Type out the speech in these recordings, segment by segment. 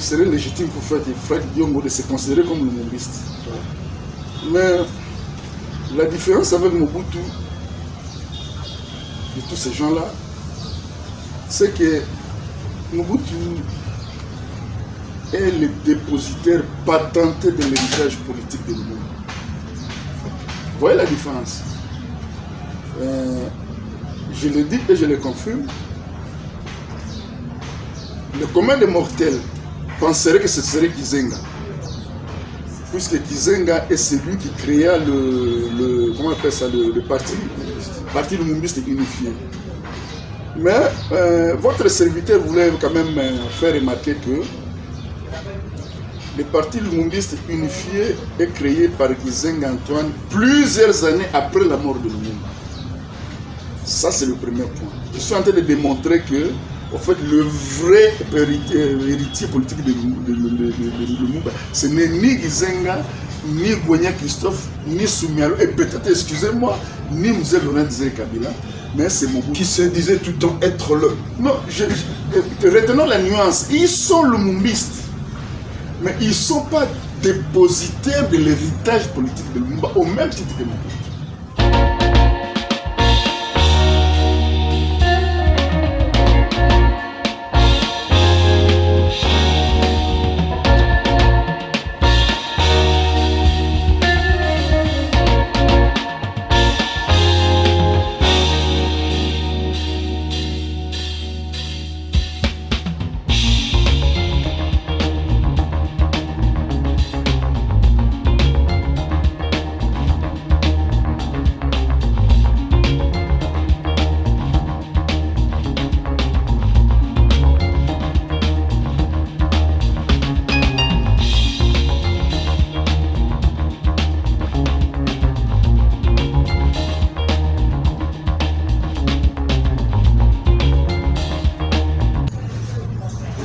serait légitime pour Fred Diongo de se considérer comme lumumbiste. Mais la différence avec Mobutu de tous ces gens-là, c'est que Mobutu est le dépositaire patenté de l'héritage politique de Lumumba. Vous voyez la différence? Je le dis et je le confirme. Le commun des mortels penserait que ce serait Kizenga. Puisque Kizenga est celui qui créa comment on appelle ça, le parti lumumbiste unifié. Mais votre serviteur voulait quand même faire remarquer que le parti lumumbiste unifié est créé par Kizenga Antoine plusieurs années après la mort de Lumumba. Ça, c'est le premier point. Je suis en train de démontrer que, en fait, le vrai héritier politique de Lumumba, ce n'est ni Kizenga, ni Gouania Christophe, ni Soumialo, et peut-être, excusez-moi, ni Mzee Laurent Désiré Kabila, mais c'est Mobutu. Qui se disait tout le temps être le. Non, retenons la nuance. Ils sont lumumbistes, mais ils ne sont pas dépositaires de l'héritage politique de Lumumba, au même titre que Mobutu.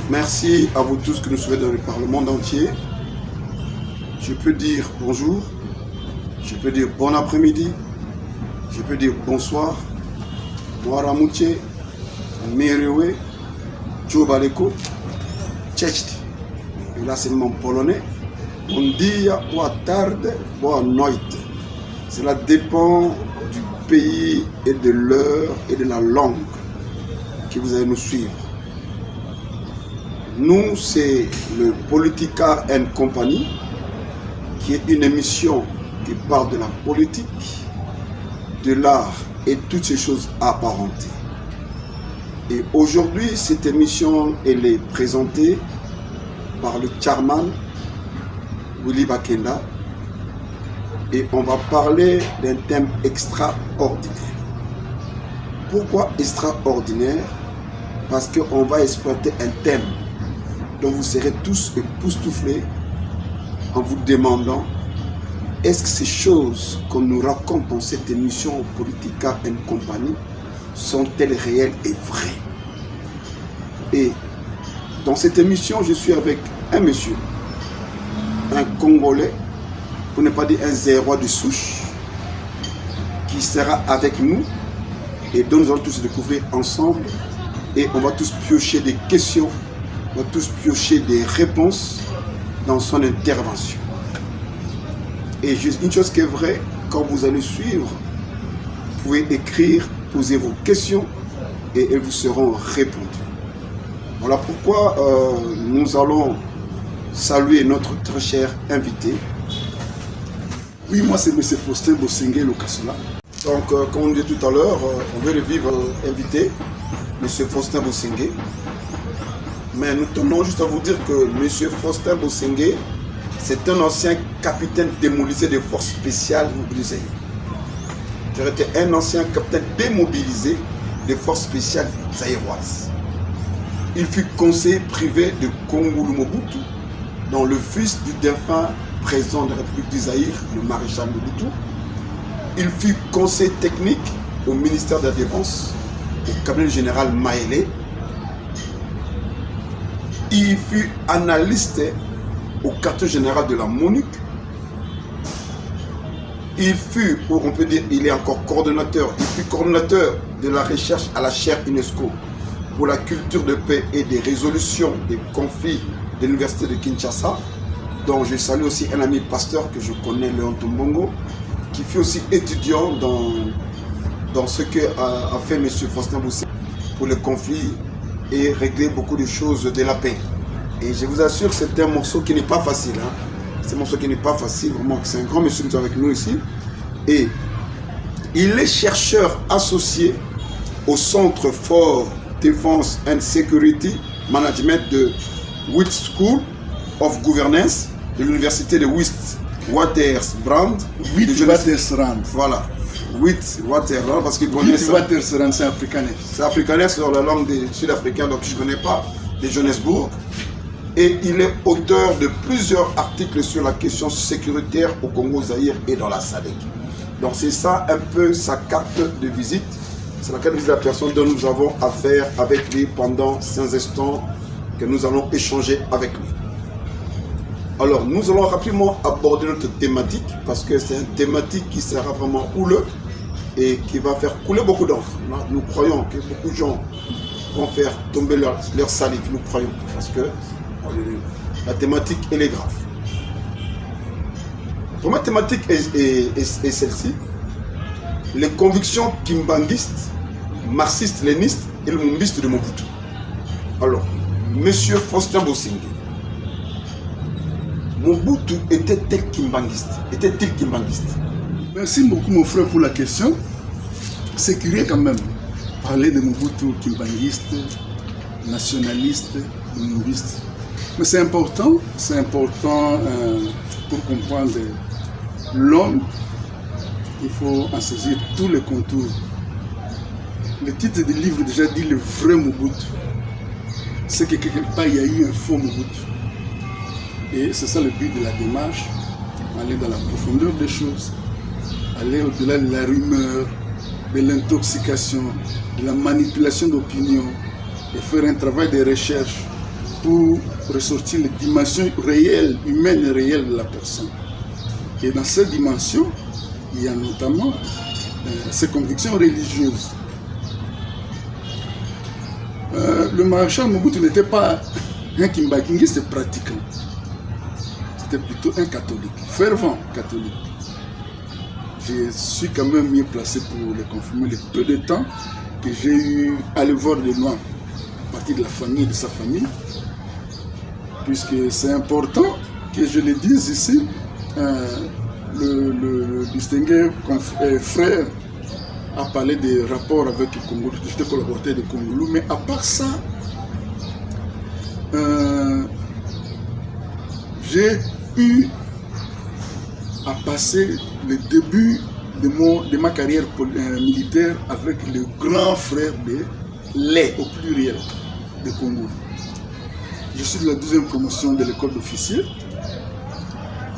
Merci à vous tous que nous suivez par le monde entier. Je peux dire bonjour, je peux dire bon après-midi, je peux dire bonsoir. Mwaramutse, Merewe, Djobaleko, Tchechti. Et là c'est mon polonais. Bon dia, boa tarde, boa noite. Cela dépend du pays et de l'heure et de la langue que vous allez nous suivre. Nous, c'est le Politica and Company, qui est une émission qui parle de la politique, de l'art et toutes ces choses apparentées. Et aujourd'hui, cette émission, elle est présentée par le chairman Willy Bakenda, et on va parler d'un thème extraordinaire. Pourquoi extraordinaire? Parce qu'on va exploiter un thème dont vous serez tous époustouflés en vous demandant est-ce que ces choses qu'on nous raconte dans cette émission Politica and Company sont-elles réelles et vraies? Et dans cette émission, je suis avec un monsieur, un Congolais, pour ne pas dire un Zérois de souche, qui sera avec nous et dont nous allons tous découvrir ensemble, et on va tous piocher des questions, on va tous piocher des réponses dans son intervention. Et juste une chose qui est vraie, quand vous allez suivre, vous pouvez écrire, poser vos questions et elles vous seront répondues. Voilà pourquoi nous allons saluer notre très cher invité. Oui, moi c'est M. Faustin Bosengue Lokasola. Donc, comme on dit tout à l'heure, on veut le vivre invité, M. Faustin Bosengue. Mais nous tenons juste à vous dire que M. Faustin Bosengue, c'est un ancien capitaine démobilisé des forces spéciales mobilisées. J'aurais été un ancien capitaine démobilisé des forces spéciales zaïroises. Il fut conseiller privé de Kongolo Mobutu, dont le fils du défunt président de la République du Zaïre, le maréchal Mobutu. Il fut conseiller technique au ministère de la Défense, au cabinet général Maélé. Il fut analyste au quartier général de la MONUC. Il fut, on peut dire, il est encore coordonnateur, il fut coordonnateur de la recherche à la chaire UNESCO pour la culture de paix et des résolutions des conflits de l'université de Kinshasa, dont je salue aussi un ami pasteur que je connais, Léon Tombongo, qui fut aussi étudiant dans ce que a fait M. Faustin Boussi pour le conflit et régler beaucoup de choses de la paix. Et je vous assure, c'est un morceau qui n'est pas facile. Hein. C'est un morceau qui n'est pas facile, vraiment. C'est un grand monsieur qui est avec nous ici. Et il est chercheur associé au Centre for Defense and Security Management de Wheat School of Governance de l'université de Witwatersrand. Witwatersrand. Voilà. Witwatersrand, parce qu'il connaît ça. Witwatersrand, c'est africaner. C'est africaner, c'est dans la langue des Sud-Africains, donc je ne connais pas, de Johannesburg. Et il est auteur de plusieurs articles sur la question sécuritaire au Congo, Zaïre et dans la SADC. Donc c'est ça un peu sa carte de visite. C'est la carte de visite de la personne dont nous avons affaire avec lui pendant 5 instants que nous allons échanger avec lui. Alors nous allons rapidement aborder notre thématique parce que c'est une thématique qui sera vraiment houleux et qui va faire couler beaucoup d'encre. Nous croyons que beaucoup de gens vont faire tomber leur salive, nous croyons, parce que la thématique elle est grave. La première thématique est celle-ci: les convictions kimbanguistes, marxistes-lénistes et le mumbiste de Mobutu. Alors, Monsieur Faustin Bossingé, Mobutu était-il kimbanguiste? Était-il kimbanguiste? Merci beaucoup mon frère pour la question. C'est curieux quand même, parler de Mobutu kimbanguiste, nationaliste, mumbiste. Mais c'est important pour comprendre l'homme. Il faut en saisir tous les contours. Le titre du livre déjà dit le vrai Mobutu. C'est que quelque part il y a eu un faux Mobutu. Et c'est ça le but de la démarche, aller dans la profondeur des choses, aller au-delà de la rumeur, de l'intoxication, de la manipulation d'opinion, et faire un travail de recherche pour ressortir les dimensions réelles, humaines et réelles de la personne. Et dans cette dimension, il y a notamment ses convictions religieuses. Le maréchal Mobutu n'était pas un kimbanguiste pratiquant. C'était plutôt un catholique, fervent catholique. Je suis quand même mieux placé pour le confirmer le peu de temps que j'ai eu à le voir de loin, à partir de la famille, de sa famille, puisque c'est important que je le dise ici. Le distingué frère a parlé des rapports avec le Congo, j'étais collaborateur de Congolou, mais à part ça, j'ai eu à passer le début de ma carrière militaire avec le grand frère de l'Est, au pluriel, de Congo. Je suis de la 12e promotion de l'école d'officier.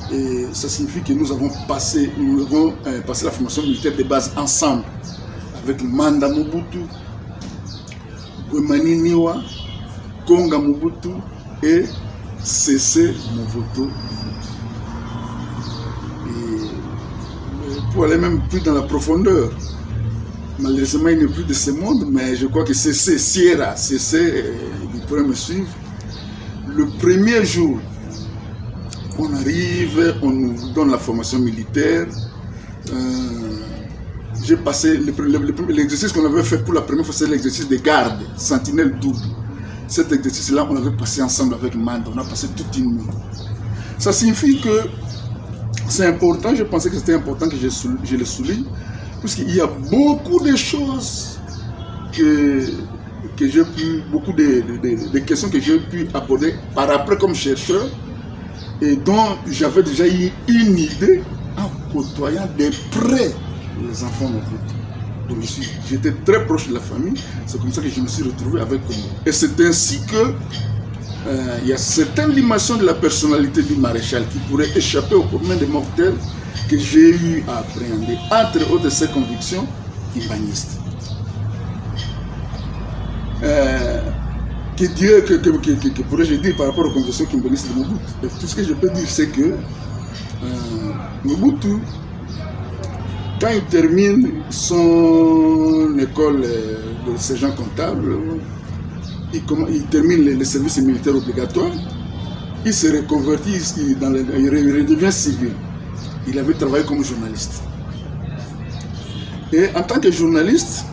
Et ça signifie que nous avons passé la formation militaire de base ensemble avec Manda Mobutu, Wemani Niwa, Konga Mobutu et Cessé Mobutu. Et pour aller même plus dans la profondeur, malheureusement il n'est plus de ce monde, mais je crois que Cessé, Sierra, Cessé, il pourrait me suivre. Le premier jour, on arrive, on nous donne la formation militaire. J'ai passé l'exercice qu'on avait fait pour la première fois, c'est l'exercice de garde, sentinelle double. Cet exercice-là, on l'avait passé ensemble avec Manda, on a passé toute une nuit. Ça signifie que c'est important, je pensais que c'était important que je le souligne, puisqu'il y a beaucoup de choses que j'ai pu, beaucoup de questions que j'ai pu aborder par après comme chercheur, et dont j'avais déjà eu une idée en côtoyant de près les enfants non plus. Donc j'étais très proche de la famille, c'est comme ça que je me suis retrouvé avec Congo. Et c'est ainsi que il y a certaines dimensions de la personnalité du maréchal qui pourraient échapper aux communs des mortels que j'ai eu à appréhender, entre autres ses convictions kimbanguistes. Que pourrais-je dire par rapport aux convictions kimbanguistes de Mobutu? Tout ce que je peux dire, c'est que Mobutu, quand il termine son école de sergent comptable, il termine les services militaires obligatoires, il se reconvertit ici, il redevient civil. Il avait travaillé comme journaliste. Et en tant que journaliste,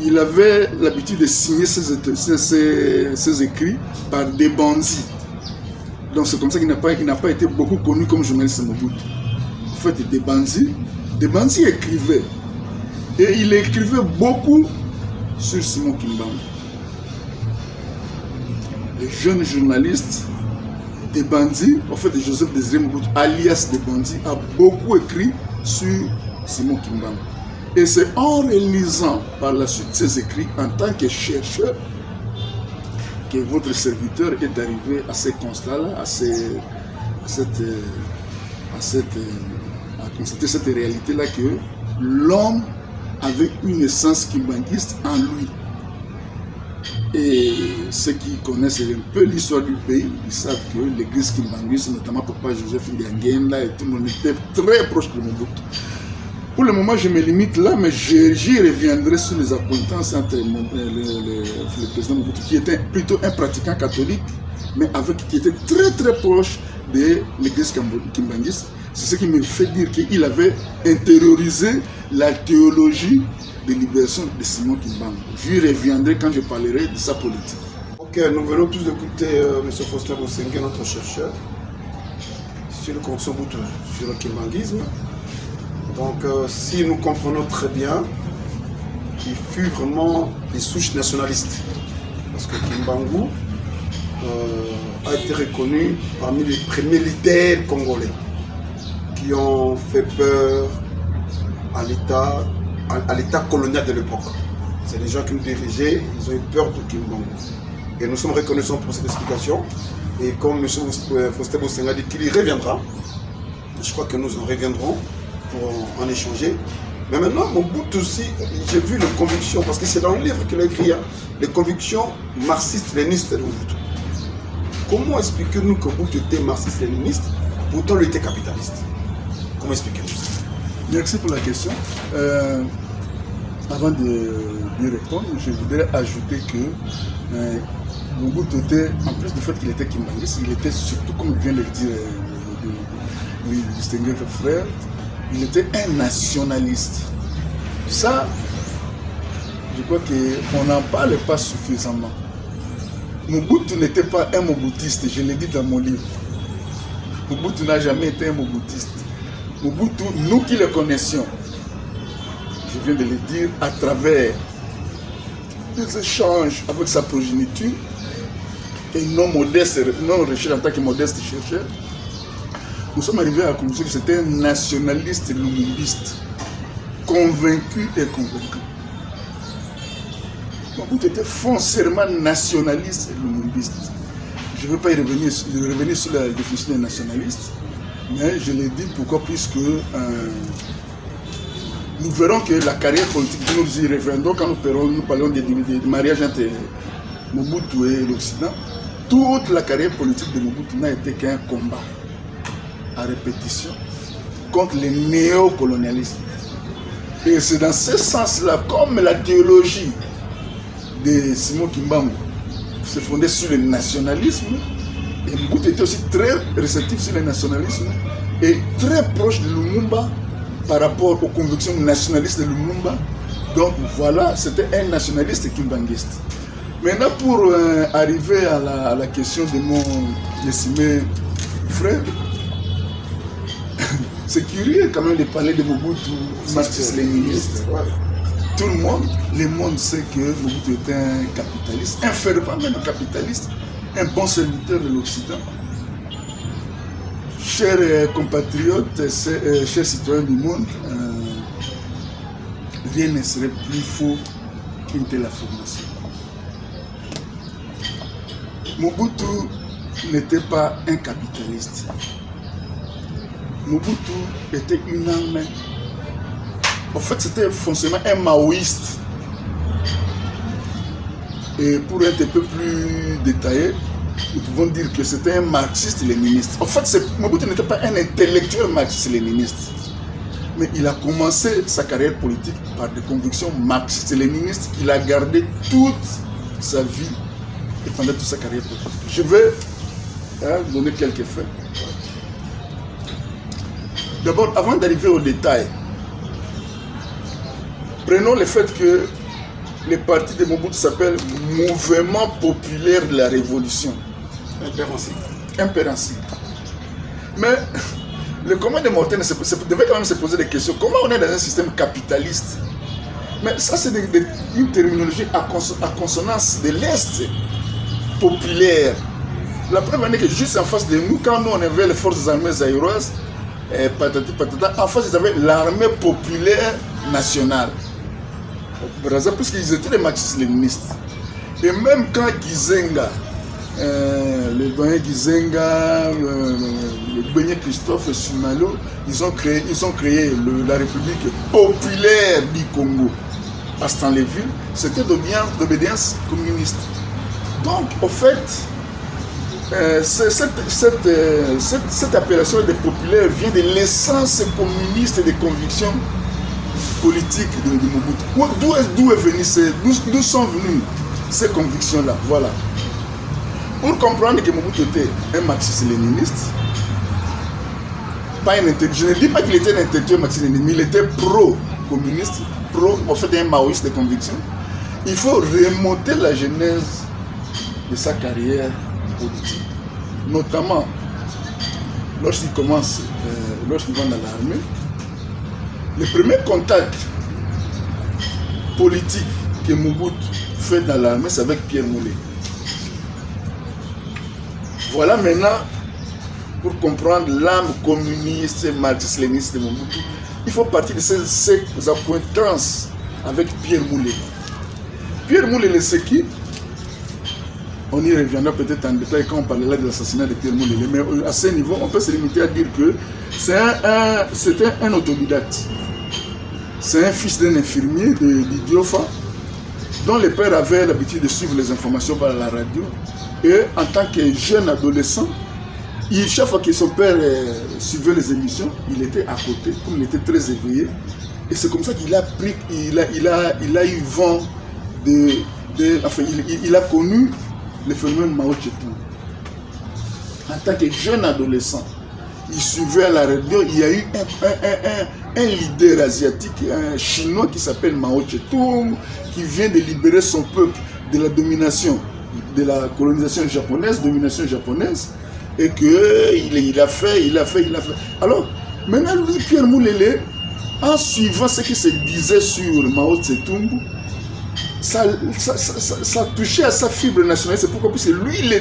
il avait l'habitude de signer ses écrits par des bandits. Donc c'est comme ça qu'il n'a pas été beaucoup connu comme journaliste Mobutu. En fait, des bandits écrivaient. Et il écrivait beaucoup sur Simon Kimbangu. Les jeunes journalistes, des bandits, en fait, Joseph Désiré Mobutu, alias des bandits, a beaucoup écrit sur Simon Kimbangu. Et c'est en relisant par la suite ses écrits en tant que chercheur que votre serviteur est arrivé à ces constats-là, à constater cette réalité-là que l'homme avait une essence kimbanguiste en lui. Et ceux qui connaissent un peu l'histoire du pays, ils savent que l'église kimbanguiste, notamment Papa Joseph Ngangenda et tout le monde était très proche de Mobutu. Pour le moment, je me limite là, mais j'y reviendrai sur les acquaintances entre le président Mobutu, qui était plutôt un pratiquant catholique, mais qui était très très proche de l'église kimbanguiste. C'est ce qui me fait dire qu'il avait intériorisé la théologie de libération de Simon Kimbangu. J'y reviendrai quand je parlerai de sa politique. Ok, nous venons tous d'écouter M. Faustin Bosengue, notre chercheur, sur le Conso Mobutu, sur le kimbanguisme. Donc, si nous comprenons très bien, il fut vraiment des souches nationalistes. Parce que Kimbangu a été reconnu parmi les premiers leaders congolais qui ont fait peur à l'État colonial de l'époque. C'est les gens qui nous dirigeaient, ils ont eu peur de Kimbangu. Et nous sommes reconnaissants pour cette explication. Et comme M. Faustin Bosengue a dit qu'il y reviendra, je crois que nous en reviendrons pour en échanger. Mais maintenant, Mobutu aussi, j'ai vu les convictions, parce que c'est dans le livre qu'il a écrit, hein, les convictions marxistes-lénistes de Mobutu. Comment expliquez-nous que Mobutu était marxiste-léniniste, pourtant il était capitaliste? Comment expliquez-vous ça? Merci pour la question. Avant de lui répondre, je voudrais ajouter que Mobutu était, en plus du fait qu'il était kimbanguiste, il était surtout, comme vient de le dire le distingué frère, il était un nationaliste. Ça, je crois qu'on n'en parle pas suffisamment. Mobutu n'était pas un mobutiste, je l'ai dit dans mon livre. Mobutu n'a jamais été un mobutiste. Mobutu, nous qui le connaissions, je viens de le dire, à travers des échanges avec sa progéniture, et non modeste, non recherché en tant que modeste chercheur, nous sommes arrivés à la conclusion que c'était un nationaliste lumumbiste, convaincu et convaincu. Mobutu était foncièrement nationaliste et lumumbiste. Je ne veux pas y revenir sur la définition des nationalistes, mais je l'ai dit pourquoi, puisque nous verrons que la carrière politique, nous y reviendrons quand nous parlons des mariages entre Mobutu et l'Occident. Toute la carrière politique de Mobutu n'a été qu'un combat à répétition contre le néocolonialisme. Et c'est dans ce sens-là, comme la théologie de Simon Kimbangu se fondait sur le nationalisme, et Mobutu était aussi très réceptif sur le nationalisme et très proche de Lumumba par rapport aux convictions nationalistes de Lumumba. Donc voilà, c'était un nationaliste kimbanguiste. Maintenant, pour arriver à la question de mon estimé frère, c'est curieux quand même de parler de Mobutu marxiste-léniniste. Tout le monde sait que Mobutu était un capitaliste, un fervent même capitaliste, un bon serviteur de l'Occident. Chers compatriotes, chers citoyens du monde, rien ne serait plus faux qu'une telle affirmation. Mobutu n'était pas un capitaliste. Mobutu était une âme. En fait, c'était foncièrement un maoïste. Et pour être un peu plus détaillé, nous pouvons dire que c'était un marxiste-léniniste. En fait, Mobutu n'était pas un intellectuel marxiste-léniniste. Mais il a commencé sa carrière politique par des convictions marxistes-léninistes qu'il a gardées toute sa vie et pendant toute sa carrière politique. Je vais donner quelques faits. D'abord, avant d'arriver aux détails, prenons le fait que le parti de Mobutu s'appelle Mouvement populaire de la Révolution. Impérancible. Mais le commun des mortels devait quand même se poser des questions. Comment on est dans un système capitaliste? Mais ça, c'est une terminologie à consonance de l'Est populaire. La preuve est que juste en face de nous, quand nous on avait les forces armées zaïroises, en face ils avaient l'armée populaire nationale. Puisqu'ils étaient des marxistes-léninistes. Et même quand Gizenga, le doyen Gizenga, le doyen Christophe Sumalo, ils ont créé la République populaire du Congo à Stanleyville, c'était d'obédience communiste. Donc, au fait, cette appellation des populaires vient de l'essence communiste et des convictions politiques de Mobutu. D'où sont venues ces convictions-là? Voilà. Pour comprendre que Mobutu était un marxiste-léniniste, je ne dis pas qu'il était un intellectuel marxiste-léniniste, mais il était pro-communiste, en fait un maoïste de conviction. Il faut remonter la genèse de sa carrière politique, notamment lorsqu'il va dans l'armée. Le premier contact politique que Mobutu fait dans l'armée, c'est avec Pierre Moulay. Voilà maintenant, pour comprendre l'âme communiste et marxiste-léniniste de Mobutu, il faut partir de ces acquaintances avec Pierre Moulay. Pierre Moulay, c'est qui? On y reviendra peut-être en détail quand on parlera de l'assassinat de Pierre Moulay. Mais à ce niveau, on peut se limiter à dire que c'était un autodidacte. C'est un fils d'un infirmier d'Idiofa, dont le père avait l'habitude de suivre les informations par la radio. Et en tant que jeune adolescent, chaque fois que son père suivait les émissions, il était à côté, comme il était très éveillé. Et c'est comme ça qu'il a pris, il a eu vent enfin, il a connu le phénomène Mao Tse-tung. En tant que jeune adolescent, il suivait à la radio, il y a eu un leader asiatique, un chinois qui s'appelle Mao Tse-tung, qui vient de libérer son peuple de la domination, de la colonisation japonaise, et qu'il a fait. Alors, maintenant, lui, Pierre Moulélé, en suivant ce qui se disait sur Mao Tse-tung, ça touchait à sa fibre nationale. C'est pourquoi lui, il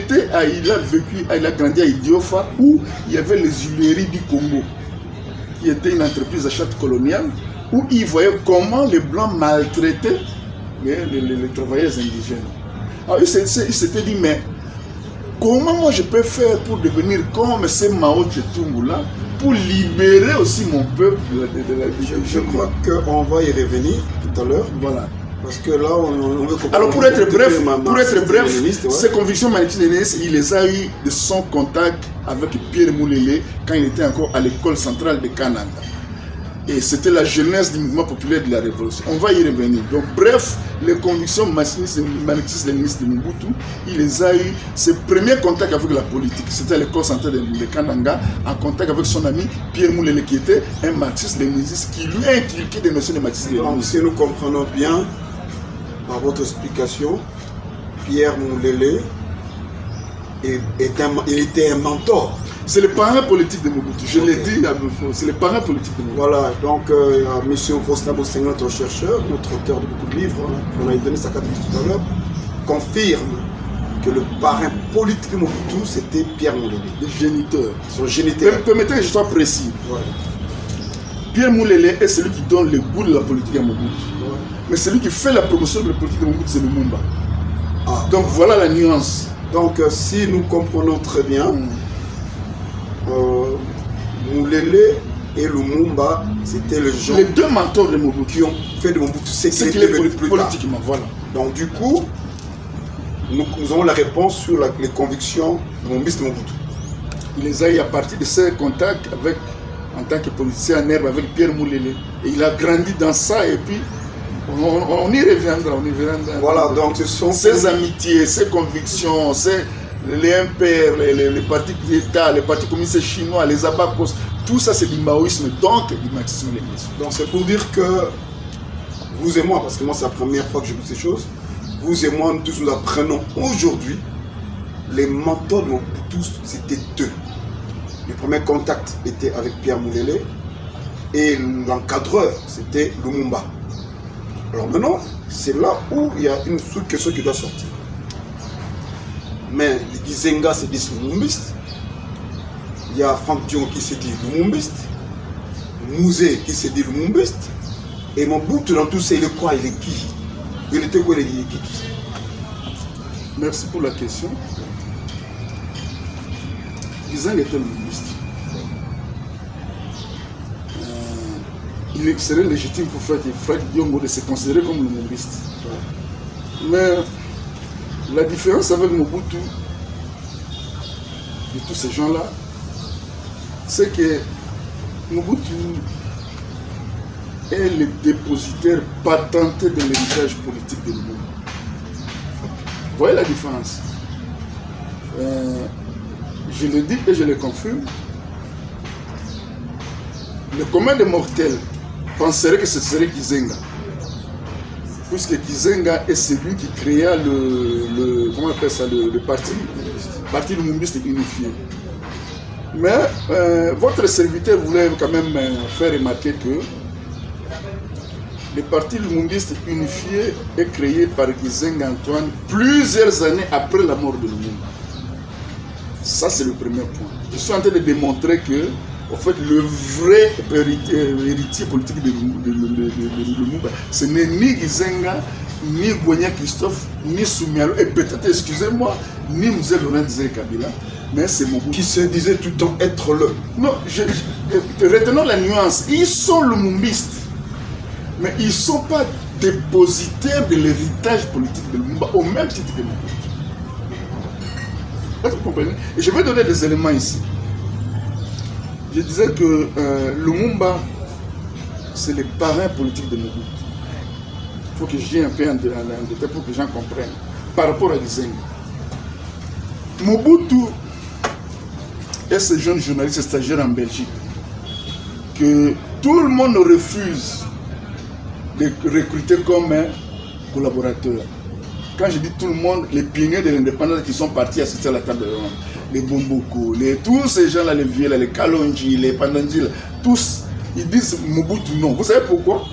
a grandi à Idiofa, où il y avait les huileries du Congo, qui était une entreprise à charte coloniale, où il voyait comment les Blancs maltraitaient les travailleurs indigènes. Alors il s'était dit, mais comment moi je peux faire pour devenir comme ces Mao Tse-tung-là, pour libérer aussi mon peuple de la Je crois qu'on va y revenir tout à l'heure. Voilà. Parce que là, on veut... Alors pour être bref, ces convictions marxistes-léninistes, il les a eues de son contact avec Pierre Moulélé quand il était encore à l'école centrale de Kananga. Et c'était la jeunesse du mouvement populaire de la Révolution. On va y revenir. Donc bref, les convictions marxistes-léninistes de Mobutu, il les a eues, ses premiers contacts avec la politique. C'était à l'école centrale de Kananga, en contact avec son ami Pierre Moulélé, qui était un marxiste-léniniste, qui lui a inculqué des notions de marxisme-léninisme. Donc si nous comprenons bien, par votre explication, Pierre Moulélé il était un mentor. C'est le parrain politique de Mobutu, je l'ai dit à peu près, c'est le parrain politique de Mobutu. Voilà, donc M. Faustin Bosenga, notre chercheur, notre auteur de beaucoup de livres, on a donné sa caractéristique tout à l'heure, confirme que le parrain politique de Mobutu, c'était Pierre Moulélé. Le géniteur. Son géniteur. Permettez que je sois précis. Ouais. Pierre Moulélé est celui qui donne le goût de la politique à Mobutu. Ouais. Mais celui qui fait la promotion de la politique de Mobutu, c'est le Lumumba. Ah, donc voilà la nuance. Donc si nous comprenons très bien, Moulélé et Lumumba, c'était le genre... Les deux mentors de Mobutu qui ont fait de Mobutu ce qu'il est devenu politiquement. Voilà. Donc du coup, nous avons la réponse sur les convictions de Mobutu. Il les a eu à partir de ses contacts avec, en tant que politicien en herbe avec Pierre Moulélé. Et il a grandi dans ça et puis On y reviendra, on y reviendra. Voilà, donc ce sont ces amitiés, ces convictions, les impairs, les partis d'État, les partis communistes chinois, les abacos, tout ça c'est du maoïsme, donc du marxisme-léninisme. Donc c'est pour dire que vous et moi, parce que moi c'est la première fois que j'écoute ces choses, vous et moi, nous tous nous apprenons aujourd'hui, les mentors de tous, c'était eux. Le premier contact était avec Pierre Moulélé et l'encadreur, c'était Lumumba. Alors maintenant, c'est là où il y a une question qui doit sortir. Mais les Gizenga se disent lumumbistes. Il y a Franck Dion qui se dit lumumbiste. Mouzé qui se dit lumumbiste. Et Mobutu dans tout ça, il est quoi? Il est qui? Il était quoi? Il est qui? Merci pour la question. Gizenga était lumumbiste. Il serait légitime pour Franck Dion de se considérer comme lumumbiste. Mais la différence avec Mobutu, de tous ces gens-là, c'est que Mobutu est le dépositaire patenté de l'héritage politique de Lumumba. Vous voyez la différence? Je le dis et je le confirme. Le commun des mortels penserait que ce serait Gizenga. Puisque Gizenga est celui qui créa comment on appelle ça, le parti lumumbiste unifié. Mais votre serviteur voulait quand même faire remarquer que le parti lumumbiste unifié est créé par Gizenga Antoine plusieurs années après la mort de Lumumba. Ça c'est le premier point. Je suis en train de démontrer que en fait, le vrai héritier politique de Lumumba, ce n'est ni Gizenga, ni Gouania Christophe, ni Soumialo, et peut-être, excusez-moi, ni Mzee Laurent Désiré Kabila, mais c'est Mobutu. Qui se disait tout le temps être le. Non, retenons la nuance. Ils sont lumumbistes, mais ils ne sont pas dépositaires de l'héritage politique de Lumumba, au même titre que Mobutu. Vous comprenez? Et je vais donner des éléments ici. Je disais que Lumumba, c'est le parrain politique de Mobutu. Il faut que j'y aille un peu en détail pour que les gens comprennent. Par rapport à Gizenga. Mobutu est ce jeune journaliste stagiaire en Belgique que tout le monde refuse de recruter comme un collaborateur. Quand je dis tout le monde, les pionniers de l'indépendance qui sont partis assister à la table ronde, les Bomboko, tous ces gens-là, les vieux, les Kalonji, les Pandandji, tous, ils disent Mobutu non. Vous savez pourquoi?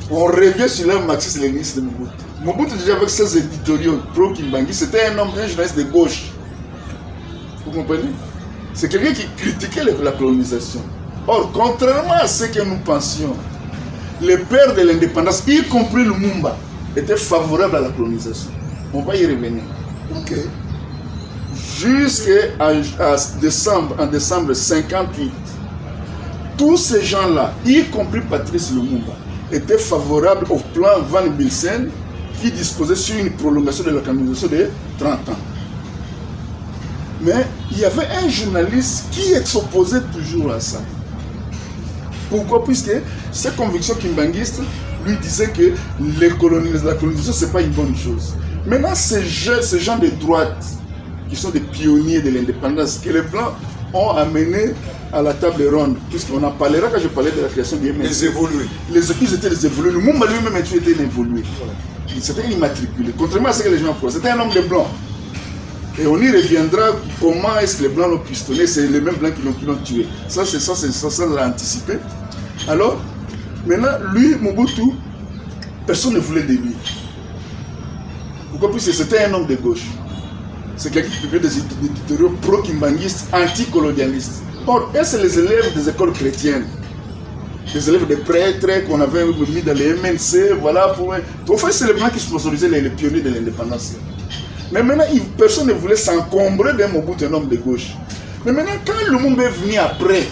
On revient sur l'homme marxiste-léniniste de Mobutu. Mobutu, déjà avec ses éditoriaux pro-Kimbangi, c'était un homme, un journaliste de gauche. Vous comprenez? C'est quelqu'un qui critiquait la colonisation. Or, contrairement à ce que nous pensions, les pères de l'indépendance, y compris Lumumba, étaient favorables à la colonisation. On va y revenir. Ok. Jusqu'en décembre 1958, tous ces gens-là, y compris Patrice Lumumba, étaient favorables au plan Van Bilsen qui disposait sur une prolongation de la colonisation de 30 ans. Mais il y avait un journaliste qui s'opposait toujours à ça. Pourquoi? Puisque ses convictions kimbanguistes lui disaient que la colonisation, ce n'est pas une bonne chose. Maintenant, ces gens de droite, qui sont des pionniers de l'indépendance, que les Blancs ont amené à la table ronde, puisqu'on en parlera quand je parlais de la création du MNC. Les évolués. Ils étaient les évolués. Le Lumumba lui-même était un évolué. C'était un immatriculé. Contrairement à ce que les gens pensent, c'était un homme de blanc. Et on y reviendra comment est-ce que les Blancs l'ont pistonné. C'est les mêmes Blancs qui l'ont tué. Ça l'a anticipé. Alors, maintenant, lui, Mobutu, personne ne voulait de lui. Pourquoi? Puisque c'était un homme de gauche. C'est quelqu'un qui publiait des éditoriaux pro-kimbanguistes, anticolonialistes. Or, c'est les élèves des écoles chrétiennes. Les élèves des prêtres qu'on avait mis dans les MNC, voilà. En fait, c'est les Blancs qui sponsorisaient les pionniers de l'indépendance. Mais maintenant, personne ne voulait s'encombrer d'un Mobutu, un homme de gauche. Mais maintenant, quand Lumumba est venu après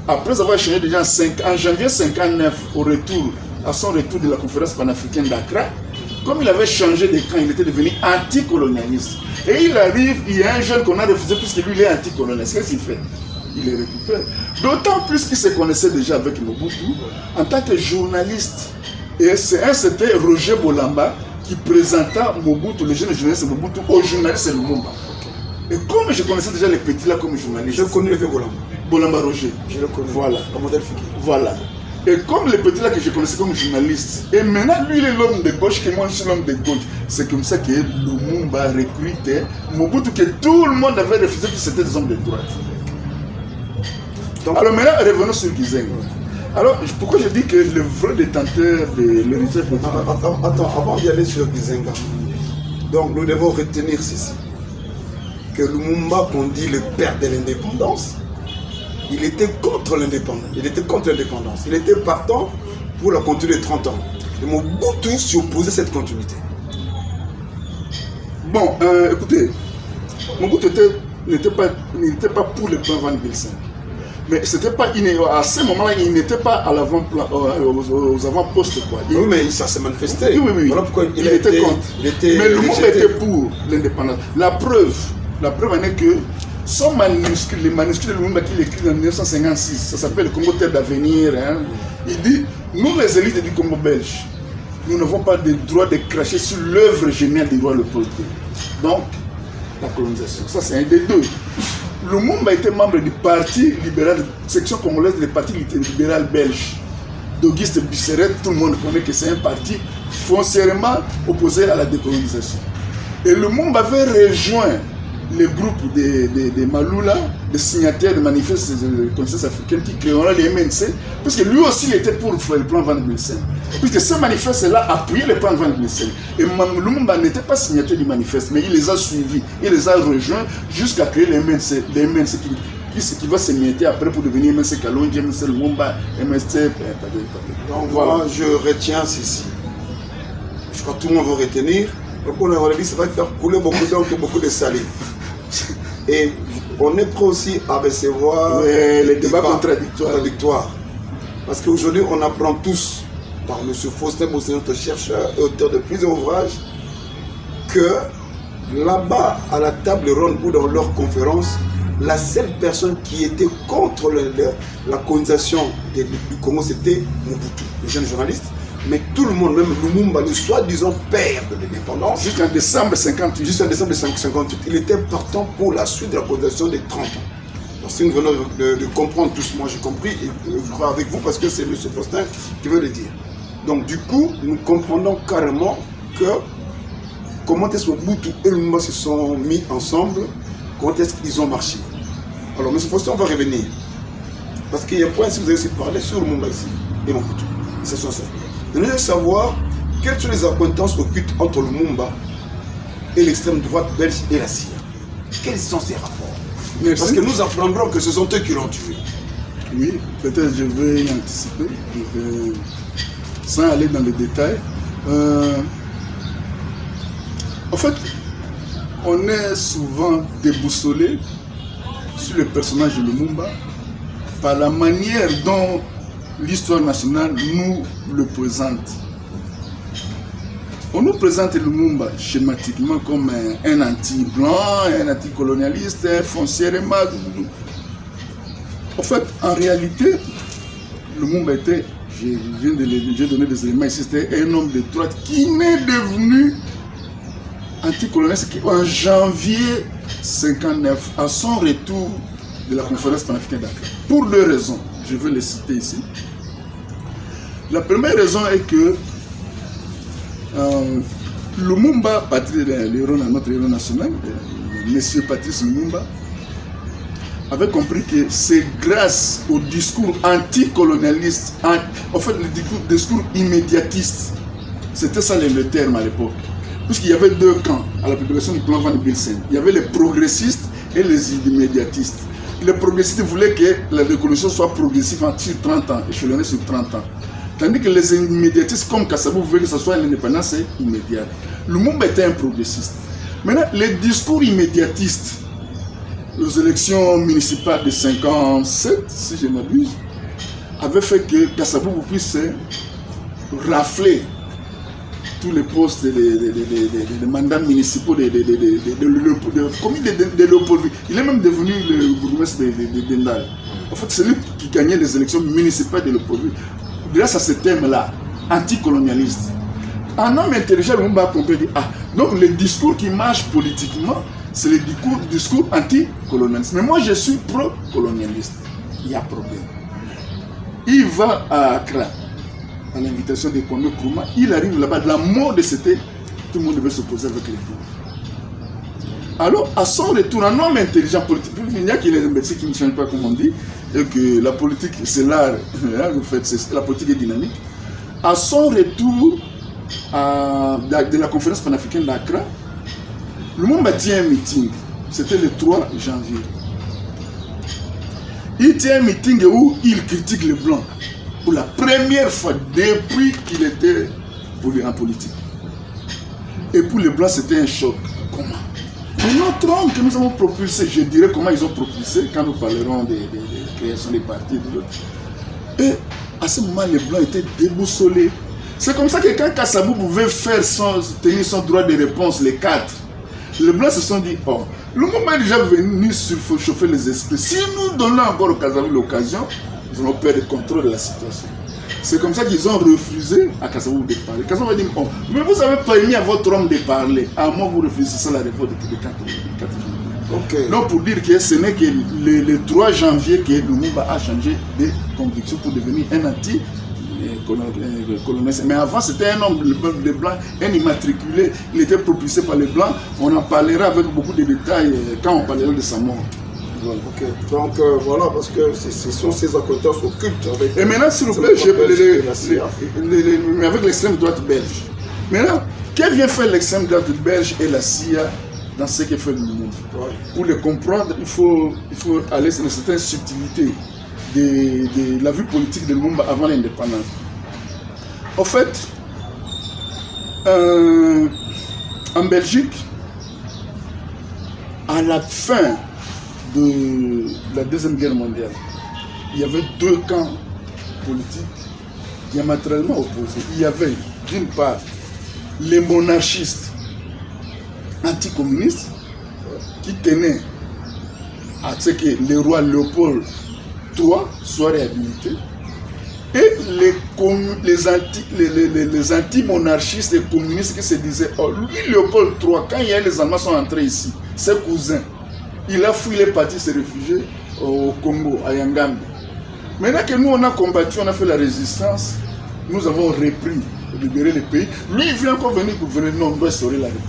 avoir changé déjà en janvier 1959, à son retour de la conférence panafricaine d'Accra, comme il avait changé de camp, il était devenu anticolonialiste. Et il arrive, il y a un jeune qu'on a refusé puisque lui il est anticolonialiste. Qu'est-ce qu'il fait? il les récupère. D'autant plus qu'il se connaissait déjà avec Mobutu en tant que journaliste. Et c'était Roger Bolamba qui présenta Mobutu, le jeune journaliste Mobutu, aux journalistes Lumumba. Et comme je connaissais déjà les petits là comme journaliste. Je connais le vieux Bolamba. Bolamba Roger. Je le connais. Voilà. Comme modèle Fiki. Voilà. Et comme les petits là que je connaissais comme journaliste, et maintenant lui il est l'homme de gauche, que moi je suis l'homme de gauche. C'est comme ça que Lumumba recrutait Mobutu, que tout le monde avait refusé, que c'était des hommes de droite. Donc, alors maintenant, revenons sur Gizenga. Alors, pourquoi je dis que le vrai détenteur de l'héritage politique... Attends, avant d'y aller sur Gizenga, donc nous devons retenir ceci. Que Lumumba, qu'on dit le père de l'indépendance, il était contre l'indépendance. Il était contre l'indépendance. Il était partant pour la continuité de 30 ans. Et Mobutu s'y opposait à cette continuité. Bon, écoutez, Mobutu n'était pas pour le plan Van Bilsen. Mais c'était pas à ce moment-là, il n'était pas à l'avant-plan, aux avant-postes. Oui, mais ça s'est manifesté. Oui. Voilà pourquoi il était contre. Mais le monde était pour l'indépendance. La preuve en est que son manuscrit, les manuscrits de Lumumba qu'il écrit en 1956, ça s'appelle le Congo Terre d'avenir. Hein, il dit, nous les élites du Congo belge, nous n'avons pas le droit de cracher sur l'œuvre géniale du roi Léopold II. Donc, la colonisation. Ça, c'est un des deux. Lumumba était membre du Parti libéral, section congolaise du Parti libéral belge, d'Auguste Busseret. Tout le monde connaît que c'est un parti foncièrement opposé à la décolonisation. Et Lumumba avait rejoint le groupe des Maloula, des signataires de manifestes de conscience africaine qui créeront les MNC, parce que lui aussi il était pour le plan Van Bilsen. Puisque ce manifeste-là appuyait le plan Van Bilsen. Et Lumumba n'était pas signataire du manifeste, mais il les a suivis, il les a rejoints jusqu'à créer les MNC qui va se mettre après pour devenir MNC Kalonji, MNC Lumumba, MNC... Donc voilà, je retiens ceci. Je crois que tout le monde va retenir. Donc on a dit ça va faire couler beaucoup d'encre, beaucoup de salive. Et on est prêt aussi à recevoir les débats contradictoires. Parce qu'aujourd'hui, on apprend tous, par M. Faustin Bosset, notre chercheur et auteur de plusieurs ouvrages, que là-bas, à la table ronde ou dans leur conférence, la seule personne qui était contre la colonisation du Congo, c'était Mobutu, le jeune journaliste. Mais tout le monde, même Lumumba, le soi-disant père de l'indépendance, jusqu'en décembre 58, il était partant pour la suite de la colonisation des 30 ans. Donc si nous venons de comprendre tous, moi j'ai compris, et je crois avec vous parce que c'est M. Faustin qui veut le dire. Donc du coup, nous comprenons carrément que comment est-ce que Mobutu et Lumumba se sont mis ensemble, comment est-ce qu'ils ont marché. Alors M. Faustin, on va revenir. Parce qu'il y a un point, si vous avez aussi parlé sur Lumumba ici, et Mobutu, c'est ça. Nous devons savoir quelles sont les accointances occultes entre Lumumba et l'extrême droite belge et la CIA. Quels sont ces rapports? Merci. Parce que nous apprendrons que ce sont eux qui l'ont tué. Oui, peut-être je vais y anticiper, sans aller dans les détails. En fait, on est souvent déboussolé sur le personnage de Lumumba par la manière dont l'histoire nationale nous le présente. On nous présente Lumumba schématiquement comme un anti-blanc, un anti-colonialiste, foncièrement. En fait, en réalité, Lumumba était, j'ai donné des éléments ici, c'était un homme de droite qui n'est devenu anticolonialiste en janvier 1959, à son retour de la conférence panafricaine d'Accra. Pour deux raisons, je vais les citer ici. La première raison est que Lumumba, notre héros national, M. Patrice Lumumba, avait compris que c'est grâce au discours anticolonialiste, en fait le discours immédiatiste, c'était ça le terme à l'époque, puisqu'il y avait deux camps à la publication du plan Van Bilsen. Il y avait les progressistes et les immédiatistes. Les progressistes voulaient que la révolution soit progressive sur 30 ans, échelonnée sur 30 ans. Tandis que les immédiatistes comme Kassabou voulaient que ce soit l'indépendance immédiate. Lumumba était un progressiste. Maintenant, les discours immédiatistes, les élections municipales de 57, si je m'abuse, avaient fait que Kassabou puisse rafler tous les postes de mandats municipaux de commune de Léopoldville. Il est même devenu le bourgmestre de Ndal. En fait, c'est lui qui gagnait les élections municipales de Léopoldville. Grâce à ce thème-là, anticolonialiste. Un homme intelligent, le monde va comprendre. Ah, donc le discours qui marche politiquement, c'est le discours anticolonialiste. Mais moi, je suis pro-colonialiste. Il y a problème. Il va à Accra, à l'invitation de Kwame Nkrumah. Il arrive là-bas, la mode c'était, tout le monde devait s'opposer avec les pauvres. Alors, à son retour, un homme intelligent politique, il n'y a que les médecins qui ne changent pas, comme on dit, et que la politique, c'est l'art, en fait, la politique est dynamique. À son retour de la conférence panafricaine d'Accra, le monde a tient un meeting. C'était le 3 janvier. Il tient un meeting où il critique les Blancs. Pour la première fois depuis qu'il était en politique. Et pour les Blancs, c'était un choc. Comment? Mais notre homme que nous avons propulsé, je dirais comment ils ont propulsé quand nous parlerons de création des partis et de l'autre. Et à ce moment, les Blancs étaient déboussolés. C'est comme ça que quand Kassabou pouvait tenir son droit de réponse, les 4, les Blancs se sont dit, oh, le moment est déjà venu surchauffer les esprits. Si nous donnons encore au Kassabou l'occasion, nous allons perdre le contrôle de la situation. C'est comme ça qu'ils ont refusé à Kassabou de parler. Kassabou a dit, oh, mais vous avez permis à votre homme de parler. À moi, vous refusez la réforme de 4 janvier. Okay. Donc, pour dire que ce n'est que le 3 janvier que Lumumba a changé de conviction pour devenir un anti-coloniste. Mais avant, c'était un homme de blanc, un immatriculé. Il était propulsé par les blancs. On en parlera avec beaucoup de détails quand on parlera de sa mort. Voilà. Okay. Donc voilà, parce que ce sont ces accointances occultes. Et maintenant, s'il vous plaît, avec l'extrême droite belge. Maintenant, que vient faire l'extrême droite belge et la CIA dans ce que fait le monde? Ouais. Pour le comprendre, il faut aller sur certaines subtilités de la vie politique de Lumumba avant l'indépendance. En fait, en Belgique, à la fin de la Deuxième Guerre mondiale, il y avait 2 camps politiques diamétralement opposés. Il y avait d'une part les monarchistes anticommunistes qui tenaient à ce que le roi Léopold III soit réhabilité, et les anti-monarchistes et communistes qui se disaient, oh, lui Léopold III, quand les Allemands sont entrés ici, ses cousins, il a fui, il est parti se réfugier au Congo, à Yangambi. Maintenant que nous on a combattu, on a fait la résistance, nous avons repris, libéré le pays. Lui il vient encore venir gouverner, non, on doit sauver la République.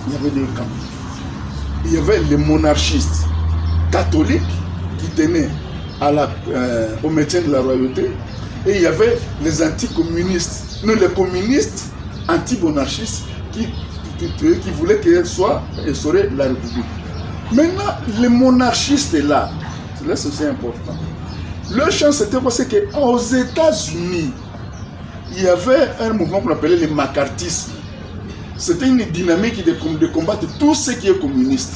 Il y avait des camps. Il y avait les monarchistes catholiques qui tenaient au maintien de la royauté, et il y avait les anticommunistes, non, les communistes anti-monarchistes qui voulaient qu'elle soit instaurée la République. Maintenant, les monarchistes là, c'est aussi important. Leur chance c'était parce qu'aux États-Unis, il y avait un mouvement qu'on appelait le macartisme. C'était une dynamique de combattre tout ce qui est communiste.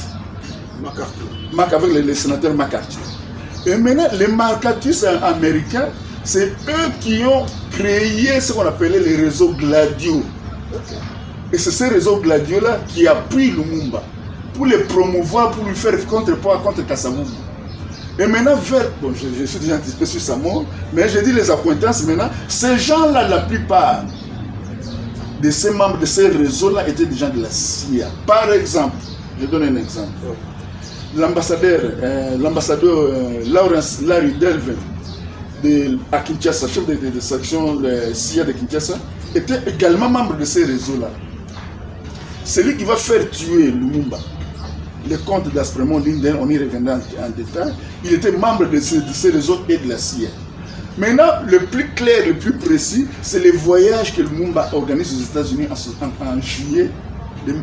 Avec les sénateurs McCarthy. Et maintenant, les macartistes américains, c'est eux qui ont créé ce qu'on appelait les réseaux Gladio. Okay. Et c'est ces réseaux Gladio-là qui appuient Lumumba pour les promouvoir, pour lui faire contrepoids contre Kassabou. Et maintenant, bon, je suis déjà anticipé sur sa mort, mais je dis les accointances maintenant, ces gens-là, la plupart de ces membres de ces réseaux-là étaient des gens de la CIA. Par exemple, je donne un exemple. L'ambassadeur Lawrence Larry Delvin à Kinshasa, chef de section de CIA de Kinshasa, était également membre de ces réseaux-là. C'est lui qui va faire tuer Lumumba. Le comte d'Aspremont Linden, on y reviendra en détail, il était membre de ces réseaux et de la CIA. Maintenant, le plus clair, le plus précis, c'est le voyage que Lumumba organise aux États-Unis en juillet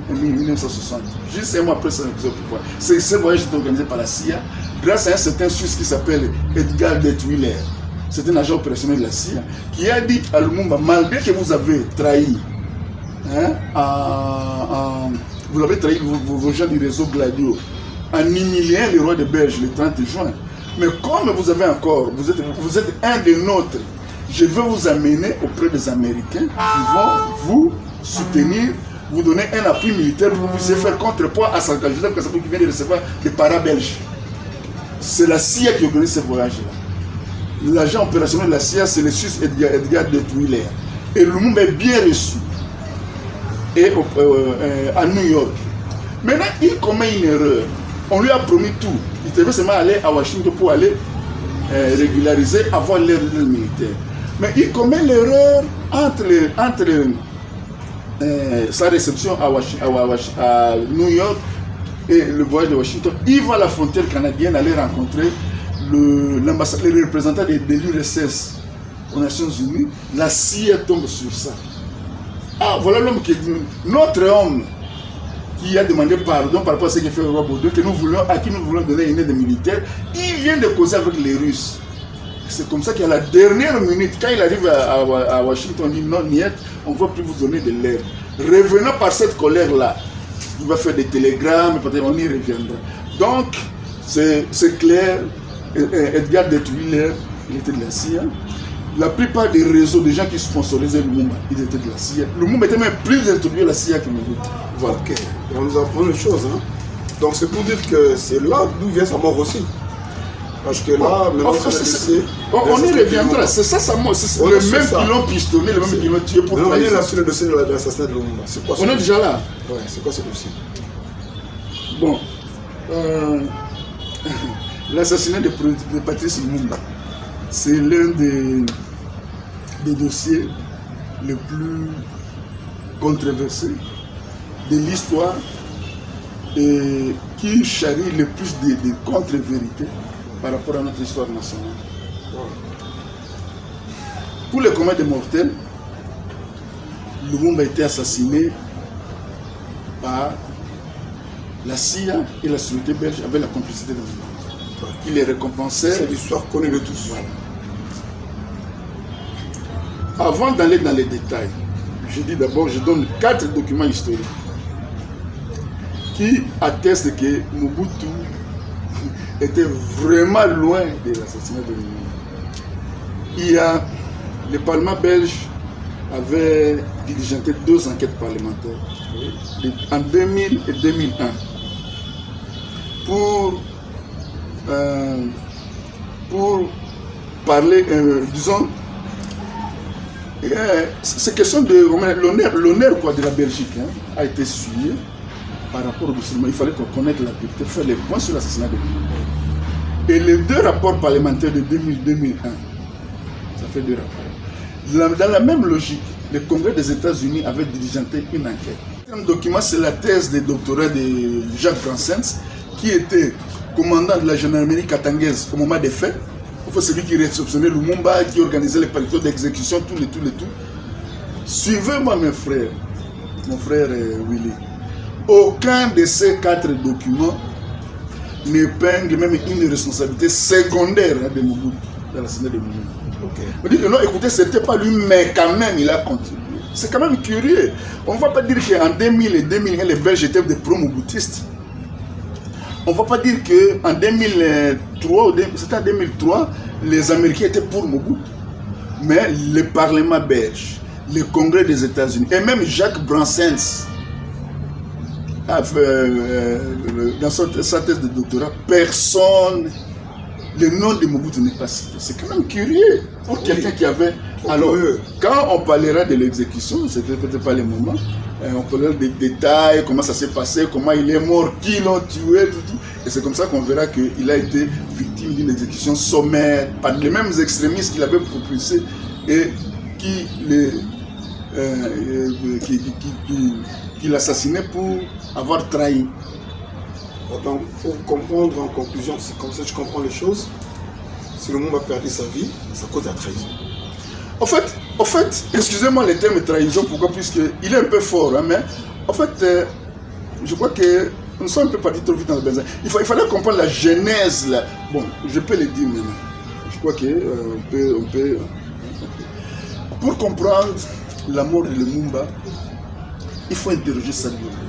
1960. Juste un mois après son pouvoir. Ce voyage était organisé par la CIA grâce à un certain Suisse qui s'appelle Edgar Detwiller. C'est un agent opérationnel de la CIA qui a dit à Lumumba, malgré que vous avez trahi, vous avez trahi vos gens du réseau Gladio en humiliant le roi de Belge le 30 juin. Mais comme vous avez encore, vous êtes un des nôtres, je vais vous amener auprès des Américains qui vont vous soutenir, vous donner un appui militaire pour vous faire contrepoids à Sankara Kassabou qui vient de recevoir des para-belges. C'est la CIA qui organise ce voyage-là. L'agent opérationnel de la CIA, c'est le Suisse Edgar de Twiller. Et Lumumba est bien reçu à New York. Maintenant, il commet une erreur. On lui a promis tout. Il devait seulement aller à Washington pour aller régulariser, avoir l'air militaire. Mais il commet l'erreur entre sa réception à New York et le voyage de Washington. Il va à la frontière canadienne aller rencontrer le représentant de l'URSS aux Nations Unies. La CIA tombe sur ça. Ah, voilà l'homme qui est notre homme qui a demandé pardon par rapport à ce qu'il fait au roi Baudouin, à qui nous voulons donner une aide militaire. Il vient de causer avec les Russes. C'est comme ça qu'à la dernière minute, quand il arrive à Washington, il dit non, niet, on ne va plus vous donner de l'aide. Revenant par cette colère-là, il va faire des télégrammes, peut-être on y reviendra. Donc, c'est clair, Edgar de Twiller, il était de la CIA. La plupart des réseaux de gens qui sponsorisaient Lumumba, ils étaient de la CIA. Lumumba était même plus introduit à la CIA que Mobutu. Voilà. Ok, on nous apprend une chose. Hein. Donc c'est pour dire que c'est là d'où vient sa mort aussi. Parce que là, maintenant, on y reviendra. C'est ça sa mort. C'est le même qui l'ont pistonné, le même qui l'ont tué pour trahison. On est là sur le dossier de l'assassinat de Lumumba. On est déjà là. Ouais, c'est quoi ce dossier? Bon. L'assassinat de Patrice Lumumba, c'est l'un des dossiers les plus controversés de l'histoire et qui charrie le plus de contre-vérités par rapport à notre histoire nationale. Pour le commun des mortels, Lumumba a été assassiné par la CIA et la sécurité belge avec la complicité de Lumumba. Qui les récompensait. C'est l'histoire connue de tous. Voilà. Avant d'aller dans les détails, je dis d'abord, je donne 4 documents historiques qui attestent que Mobutu était vraiment loin de l'assassinat de Lumumba. Il y a le Parlement belge avait diligenté 2 enquêtes parlementaires en 2000 et 2001 pour parler, disons, c'est question de l'honneur de la Belgique a été suivi par rapport au musulman. Il fallait qu'on connaisse la vérité, faire les points sur l'assassinat de Lumumba. Et les 2 rapports parlementaires de 2000-2001, ça fait 2 rapports. Dans la même logique, le Congrès des États-Unis avait diligenté une enquête. Un document, c'est la thèse de doctorat de Jacques Bransens, qui était commandant de la gendarmerie katangaise au moment des faits. Enfin, celui qui réceptionnait Lumumba, qui organisait les périodes d'exécution, tout. Suivez-moi, mes frères, mon frère Willy. Aucun de ces 4 documents n'épingle même une responsabilité secondaire de Mobutu dans l'assassinat de Lumumba. Okay. On dit que non, écoutez, c'était pas lui, mais quand même, il a contribué. C'est quand même curieux. On ne va pas dire qu'en 2000 et 2001, les Belges étaient des pro-moboutistes. On ne va pas dire qu'en 2003, c'était en 2003, les Américains étaient pour Mobutu. Mais le Parlement belge, le Congrès des États-Unis, et même Jacques Bransens, dans sa thèse de doctorat, personne, le nom de Mobutu n'est pas cité. C'est quand même curieux pour quelqu'un qui avait... Alors, quand on parlera de l'exécution, c'était peut-être pas le moment, on parlera des détails, comment ça s'est passé, comment il est mort, qui l'ont tué, tout. Et c'est comme ça qu'on verra qu'il a été victime d'une exécution sommaire par les mêmes extrémistes qu'il avait propulsés et qui l'assassinait pour avoir trahi. Donc, pour comprendre en conclusion, c'est comme ça que je comprends les choses. Si le monde a perdu sa vie, c'est à cause de la trahison. En fait, excusez-moi le terme trahison, pourquoi? Puisqu'il est un peu fort, hein, mais en fait, je crois que nous sommes un peu partis trop vite dans le benzin. Il fallait comprendre la genèse là. Bon, je peux le dire maintenant. Je crois que on peut. Pour comprendre la mort de Lumumba, il faut interroger sa biographie.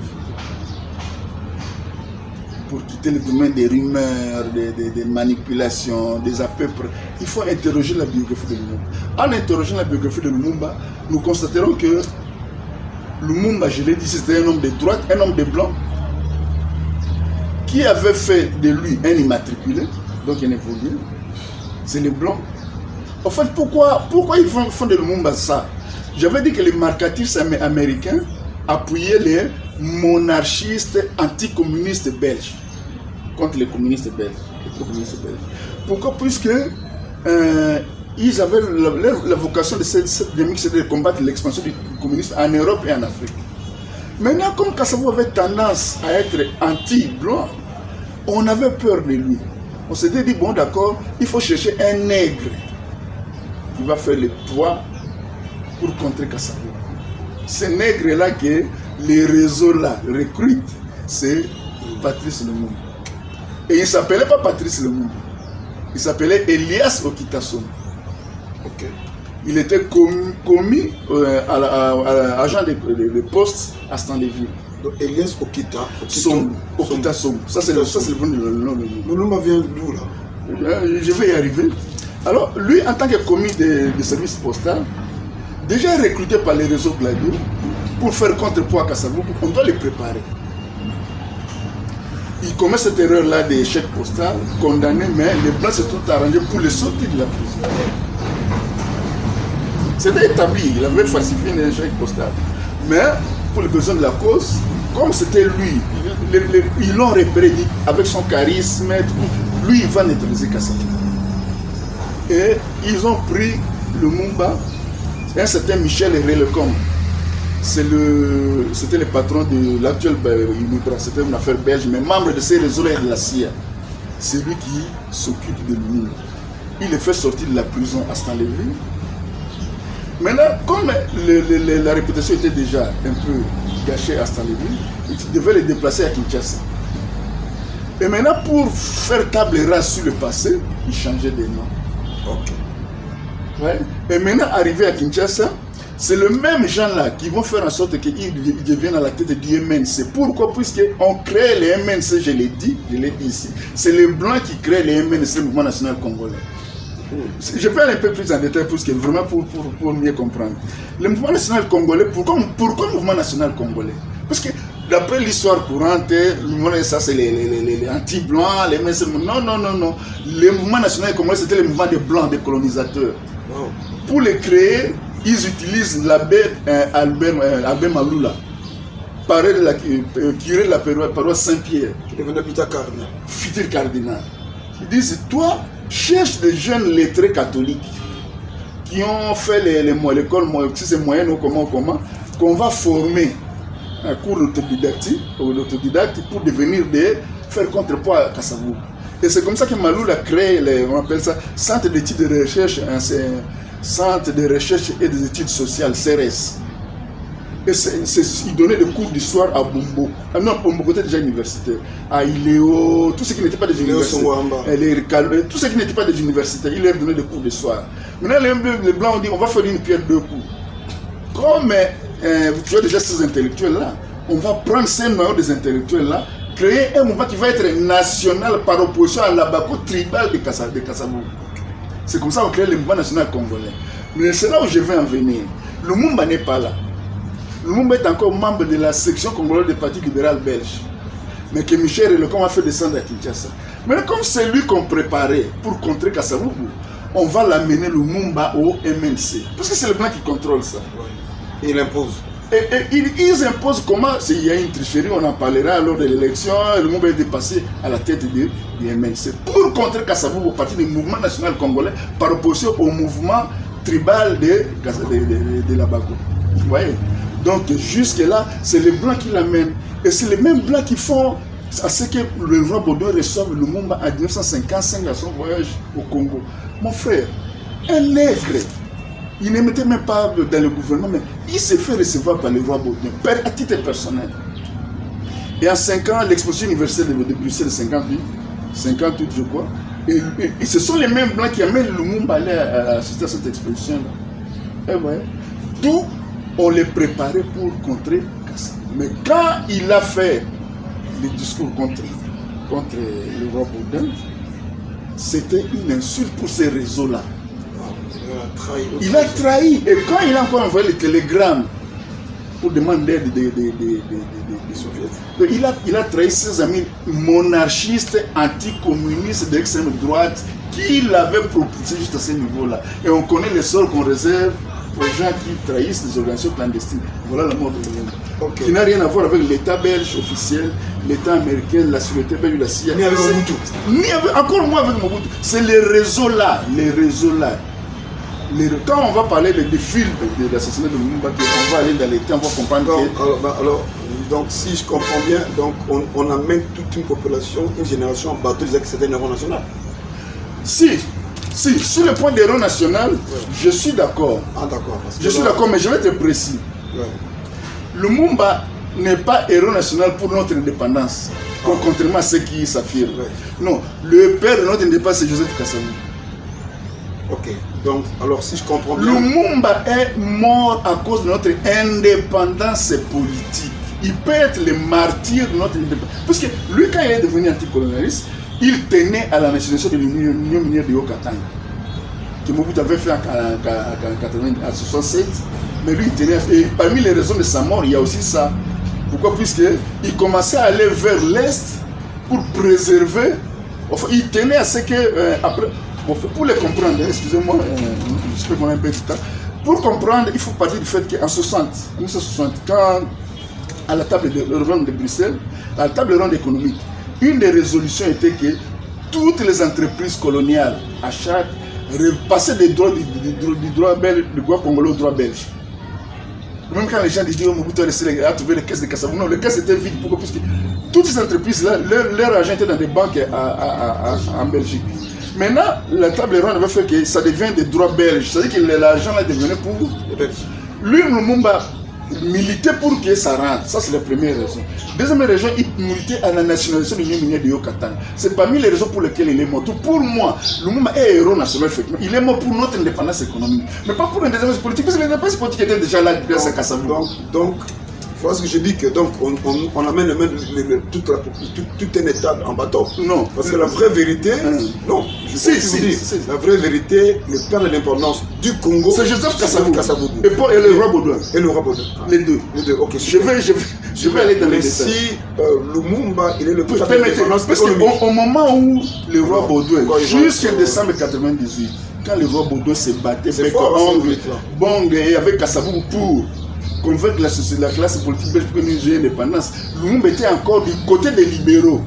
pour quitter le domaine des rumeurs, des manipulations, des à peu près. Il faut interroger la biographie de Lumumba. En interrogeant la biographie de Lumumba, nous constaterons que Lumumba, je l'ai dit, c'était un homme de droite, un homme de blanc, qui avait fait de lui un immatriculé, donc un évolué. C'est les blancs. En fait, pourquoi ils font de Lumumba ça? J'avais dit que les marxistes américains appuyaient les monarchistes anticommunistes belges contre les communistes belges. Pourquoi? Puisque ils avaient la vocation de cette dynamique, c'était de combattre l'expansion du communisme en Europe et en Afrique. Maintenant, comme Kasavubu avait tendance à être anti-blanc, on avait peur de lui. On s'était dit, bon d'accord, il faut chercher un nègre qui va faire le poids pour contrer Kasavubu. Ce nègre-là que les réseaux-là recrutent, c'est Patrice Lumumba. Et il ne s'appelait pas Patrice Lumumba. Il s'appelait Elias Okitason. Ok. Il était commis agent de poste à Stanleyville. Donc Elias Okitason. Ça c'est le nom. Lumumba vient d'où là? Je vais y arriver. Alors, lui, en tant que commis de service postal, déjà recruté par les réseaux gladiaux pour faire contrepoids à Kasavubu, on doit les préparer. Il commet cette erreur-là des chèques postales, condamné, mais les Blancs se sont arrangés pour les sortir de la prison. C'était établi, il avait falsifié un chèque postal. Mais, pour les besoins de la cause, comme c'était lui, ils l'ont repéré avec son charisme, lui, il va neutraliser Kasavubu. Et ils ont pris Lumumba, un certain Michel Relecom. C'était le patron de l'actuel Unibra, c'était une affaire belge, mais membre de ces réseaux et de la CIA. C'est lui qui s'occupe de Lumumba. Il le fait sortir de la prison à Stanleyville. Maintenant, comme la réputation était déjà un peu gâchée à Stanleyville, il devait le déplacer à Kinshasa. Et maintenant, pour faire table rase sur le passé, il changeait de nom. Ok. Ouais. Et maintenant, arrivé à Kinshasa, c'est le même gens-là qui vont faire en sorte qu'ils deviennent à la tête du MNC. Pourquoi? Puisqu'on crée les MNC, je l'ai dit ici. C'est les Blancs qui créent les MNC, le Mouvement National Congolais. Je vais aller un peu plus en détail pour mieux comprendre. Le Mouvement National Congolais, pourquoi le Mouvement National Congolais? Parce que d'après l'histoire courante, ça c'est les anti-blancs, les MNC. Non. Le Mouvement National Congolais, c'était le mouvement des Blancs, des colonisateurs. Wow. Pour les créer, ils utilisent l'abbé Albert Maloula, curé de la paroisse Saint-Pierre, qui devenait futur cardinal. Ils disent, toi, cherche des jeunes lettrés catholiques qui ont fait l'école, si c'est moyenne ou comment, qu'on va former un cours d'autodidacte pour devenir faire contrepoids à Kasavubu. Et c'est comme ça que Maloula a créé, on appelle ça, Centre d'études de recherche, Centre de recherche et des études sociales, CRS. Et il donnait des cours d'histoire à Bombo. Non, Bombo était déjà universitaire. À Iléo, tout ce qui n'était pas des universitaires. Tout ce qui n'était pas des universitaires, il leur donnait des cours d'histoire. Maintenant, les Blancs ont dit on va faire une pierre deux coups. Comme tu as déjà ces intellectuels-là, on va prendre ces noyaux des intellectuels-là, créer un mouvement qui va être national par opposition à l'Abako tribal de Kasavubu. C'est comme ça qu'on crée le mouvement national congolais. Mais c'est là où je vais en venir. Lumumba n'est pas là. Lumumba est encore membre de la section congolaise du Parti libéral belge. Mais que Michel Relecom a fait descendre à Kinshasa. Mais comme c'est lui qu'on préparait pour contrer Kasavubu, on va l'amener Lumumba au MNC. Parce que c'est le blanc qui contrôle ça. Et il impose. Et ils imposent comment, s'il y a une tricherie, on en parlera lors de l'élection, Lumumba est dépassé à la tête du MNC pour contrer Kasavubu au parti du mouvement national congolais par opposition au mouvement tribal de la Bago. Vous voyez? Donc jusque-là, c'est les Blancs qui l'amènent. Et c'est les mêmes Blancs qui font à ce que le roi Baudouin reçoive Lumumba en 1955 à son voyage au Congo. Mon frère, un nègre, il ne mettait même pas dans le gouvernement, mais il s'est fait recevoir par le roi Baudouin, à titre personnel. Et en 5 ans, l'exposition universelle de Bruxelles, 58, je crois, et ce sont les mêmes Blancs qui amènent Lumumba à assister à cette exposition-là. Et voilà. D'où on les préparait pour contrer Kasavubu. Mais quand il a fait les discours contre contre le roi Baudin, c'était une insulte pour ces réseaux-là. Il a trahi. Et quand il a encore envoyé le télégramme pour demander des soviets, il a trahi ses amis monarchistes, anticommunistes d'extrême droite qui l'avaient propulsé juste à ce niveau-là. Et on connaît les sorts qu'on réserve aux gens qui trahissent les organisations clandestines. Voilà la mort de l'Union. Okay. Qui n'a rien à voir avec l'État belge officiel, l'État américain, la sécurité belge, la CIA. Ni avec Mobutu. Encore moins avec Mobutu. C'est les réseaux-là. Les réseaux-là. Quand on va parler des fils de l'assassinat de Lumumba, on va aller dans les temps, on va comprendre donc, si je comprends bien, donc on amène toute une population, une génération en bateau disant que c'était un héros national. Si, sur le point d'héros national, je suis d'accord. Ah d'accord. Je suis d'accord, mais je vais être précis. Ouais. Lumumba n'est pas héros national pour notre indépendance, contrairement à ceux qui s'affirment. Ouais. Non, le père de notre indépendance, c'est Joseph Kasavubu. Ok, donc alors si je comprends bien... Lumumba est mort à cause de notre indépendance politique. Il peut être le martyr de notre indépendance. Parce que lui, quand il est devenu anticolonialiste, il tenait à la nationalisation de l'Union minière de Haut-Katanga, que Mobutu avait fait en 1967, mais lui, il tenait. Et parmi les raisons de sa mort, il y a aussi ça. Pourquoi? Puisqu'il commençait à aller vers l'Est pour préserver. Enfin, il tenait à ce que. Après, bon, pour les comprendre, excusez-moi, je peux prendre un peu de temps. Pour comprendre, il faut partir du fait qu'en 1960, quand à la table ronde de Bruxelles, à la table ronde économique, une des résolutions était que toutes les entreprises coloniales à Tchad repassaient des droits du droit belge, du droit congolais au droit belge. Même quand les gens disaient Mobutu a trouvé les caisses de Kassabou, non, les caisses étaient vides. Pourquoi? Parce que toutes ces entreprises-là, leur argent était dans des banques en Belgique. Maintenant, la table ronde avait fait que ça devient des droits belges. C'est-à-dire que l'argent là devenait pour les Belges. Lui, Lumumba militait pour que ça rentre. Ça, c'est la première raison. Deuxième raison, il militait à la nationalisation de l'Union minière de Haut-Katanga. C'est parmi les raisons pour lesquelles il est mort. Pour moi, Lumumba est héros national, effectivement. Il est mort pour notre indépendance économique. Mais pas pour l'indépendance politique, parce que l'indépendance politique était déjà là grâce à Kassabou. Donc, parce que je dis que donc on amène tout un État en bateau. Non. Parce que la vraie vérité, non. La vraie vérité, le père de l'indépendance du Congo, c'est Joseph Kassabou. Et le roi Baudouin. Et le roi Baudouin. Les deux. Ok. Je vais aller dans les détails. Si Lumumba, il est le père de l'indépendance parce qu'au moment où le roi Baudouin, jusqu'en décembre 1998, quand le roi Baudouin se battait et avec Kassabou pour convaincre la classe politique belge pour une indépendance, Lumumba était encore du côté des libéraux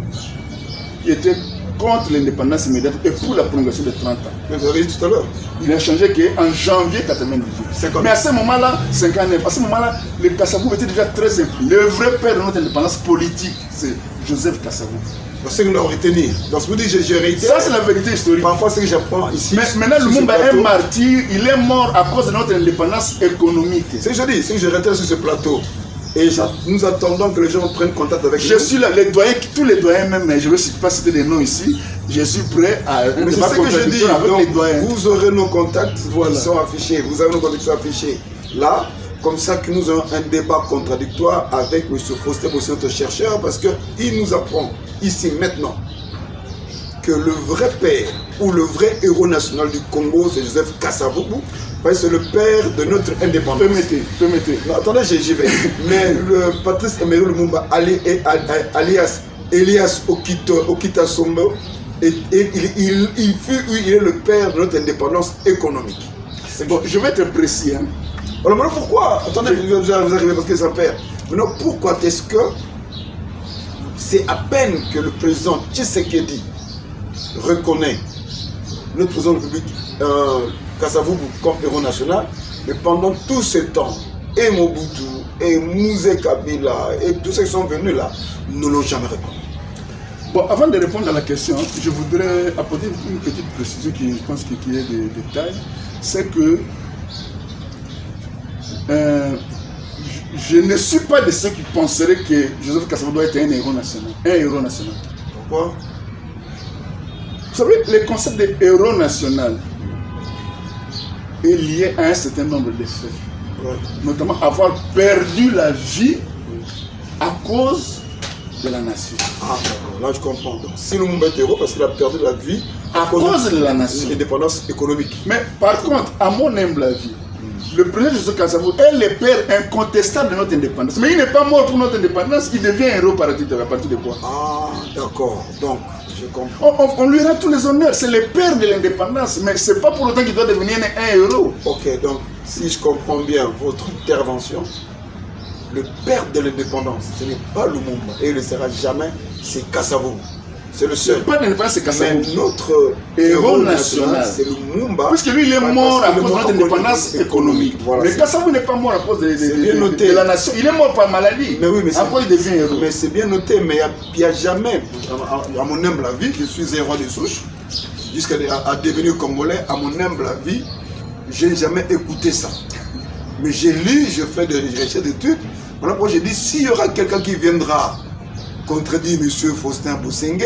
qui étaient contre l'indépendance immédiate et pour la prolongation de 30 ans. Mais vous avez dit tout à l'heure. Il a changé qu'en janvier 1998. Mais à ce moment-là, 59, à ce moment-là, le Kassabou était déjà très impliqué. Le vrai père de notre indépendance politique, c'est Joseph Kassabou. C'est que nous l'avons retenu. Donc, je vous dis, j'ai réitéré. Ça, c'est la vérité historique. Parfois, c'est que j'apprends ici. Mais maintenant, Lumumba est martyr, il est mort à cause de notre indépendance économique. C'est que je dis, c'est que je réitère sur ce plateau. Et nous attendons que les gens prennent contact avec nous. Je suis là, les doyens, tous les doyens même, mais je ne vais pas citer des noms ici. Je suis prêt à un débat contradictoire avec les doyens. Vous aurez nos contacts qui sont affichés. Vous avez nos contacts qui sont affichés là. Comme ça que nous avons un débat contradictoire avec M. Faustin, aussi notre chercheur, parce qu'il nous apprend ici maintenant que le vrai père ou le vrai héros national du Congo, c'est Joseph Kasavubu, parce que c'est le père de notre indépendance. Permettez. Non, attendez, j'y vais. Mais le Patrice Emery Lumumba, alias Elias Okita Sombo, il est le père de notre indépendance économique. Bon, je vais être précis. Alors maintenant pourquoi, attendez, vous arrivez parce que ça perd. Maintenant pourquoi est-ce que c'est à peine que le président Tshisekedi reconnaît notre président de la République Kasavubu comme héros national, mais pendant tout ce temps, et Mobutu, et Mouzé Kabila, et tous ceux qui sont venus là, ne l'ont jamais répondu. Bon, avant de répondre à la question, je voudrais apporter une petite précision qui, je pense, qui est de détail. C'est que je ne suis pas de ceux qui penseraient que Joseph Kasavubu doit être un héros national. Pourquoi? Vous savez, le concept de héros national est lié à un certain nombre de faits. Notamment avoir perdu la vie à cause de la nation. Ah, d'accord, là je comprends. Donc, si Lumumba est héros, parce qu'il a perdu la vie à cause de la nation. L'indépendance économique. Mais par contre, à mon humble avis, le président Joseph Kasavubu est le père incontestable de notre indépendance. Mais il n'est pas mort pour notre indépendance, il devient héros à partir de quoi? Ah, d'accord. Donc, je comprends. On lui rend tous les honneurs. C'est le père de l'indépendance. Mais ce n'est pas pour autant qu'il doit devenir un héros. Ok, donc, si je comprends bien votre intervention, le père de l'indépendance, ce n'est pas Lumumba. Et il ne le sera jamais, c'est Kasavubu. C'est le seul. Pas l'indépendance, c'est Kasavubu. Mais notre héros national, c'est Lumumba. Puisque lui, il est mort à cause de notre indépendance économique. Voilà, mais Kasavubu n'est pas mort à cause de la nation. Il est mort par maladie. Mais oui, mais après, il devient héros. Mais c'est bien noté, mais il n'y a jamais, à mon humble avis, je suis héros de souche, jusqu'à devenir congolais, à mon humble avis, je n'ai jamais écouté ça. Mais j'ai lu, je fais des recherches d'études. Voilà pourquoi j'ai dit, s'il y aura quelqu'un qui viendra contredire M. Faustin Bosenge,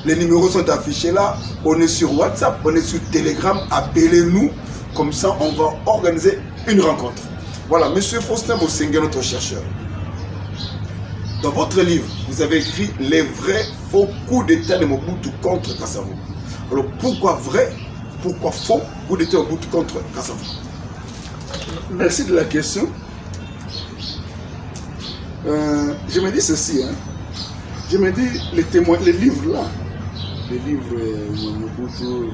les numéros sont affichés là, on est sur WhatsApp, on est sur Telegram, appelez-nous, comme ça on va organiser une rencontre. Voilà, M. Faustin Bosenge, notre chercheur. Dans votre livre, vous avez écrit les vrais faux coups d'État de Mobutu contre Kasavubu. Alors pourquoi vrai, pourquoi faux coups d'État de Mobutu contre Kasavubu? Merci de la question. Je me dis ceci, hein. Je me dis, les livres là, les livres Mobutu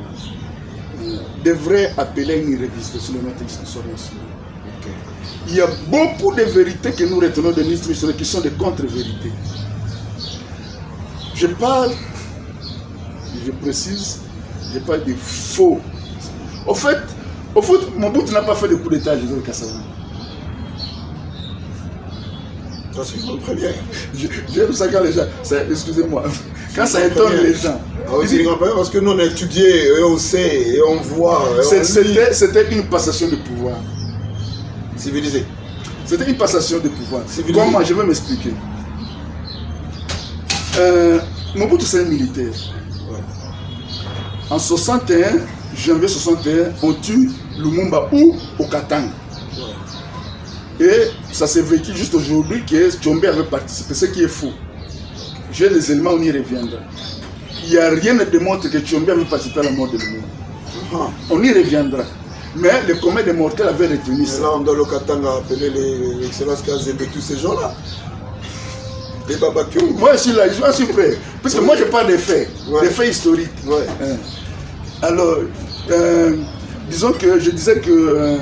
devraient appeler une révision de notre histoire nationale. Okay. Il y a beaucoup de vérités que nous retenons de notre histoire qui sont des contre-vérités. Je parle, je précise, je parle de faux. Au fait, Mobutu n'a pas fait de coup d'État à Joseph Kasavubu. Ça, c'est une première. J'aime ça quand les gens, excusez-moi, quand ça étonne les gens. Ah oui, c'est une parce que nous on a étudié, et on sait, et on voit. C'était une passation de pouvoir. Civilisé. C'était une passation de pouvoir. Civilisé. Comment? Je vais m'expliquer. Mobutu, c'est un militaire. Ouais. En 61, janvier 61, on tue Lumumba au Katanga. Et ça s'est vécu juste aujourd'hui que Tshombe avait participé, ce qui est faux. J'ai les éléments, on y reviendra. Il n'y a rien qui démontre que Tshombe avait participé à la mort de Lumumba. On y reviendra. Mais le commun des mortels avait retenu ça. Là, on doit le Katanga appeler l'excellence Kazembe, tous ces gens-là. Les Babakyou. Moi, je suis là, je suis prêt. Parce que moi, je parle des faits, des faits historiques. Ouais. Alors, disons que je disais que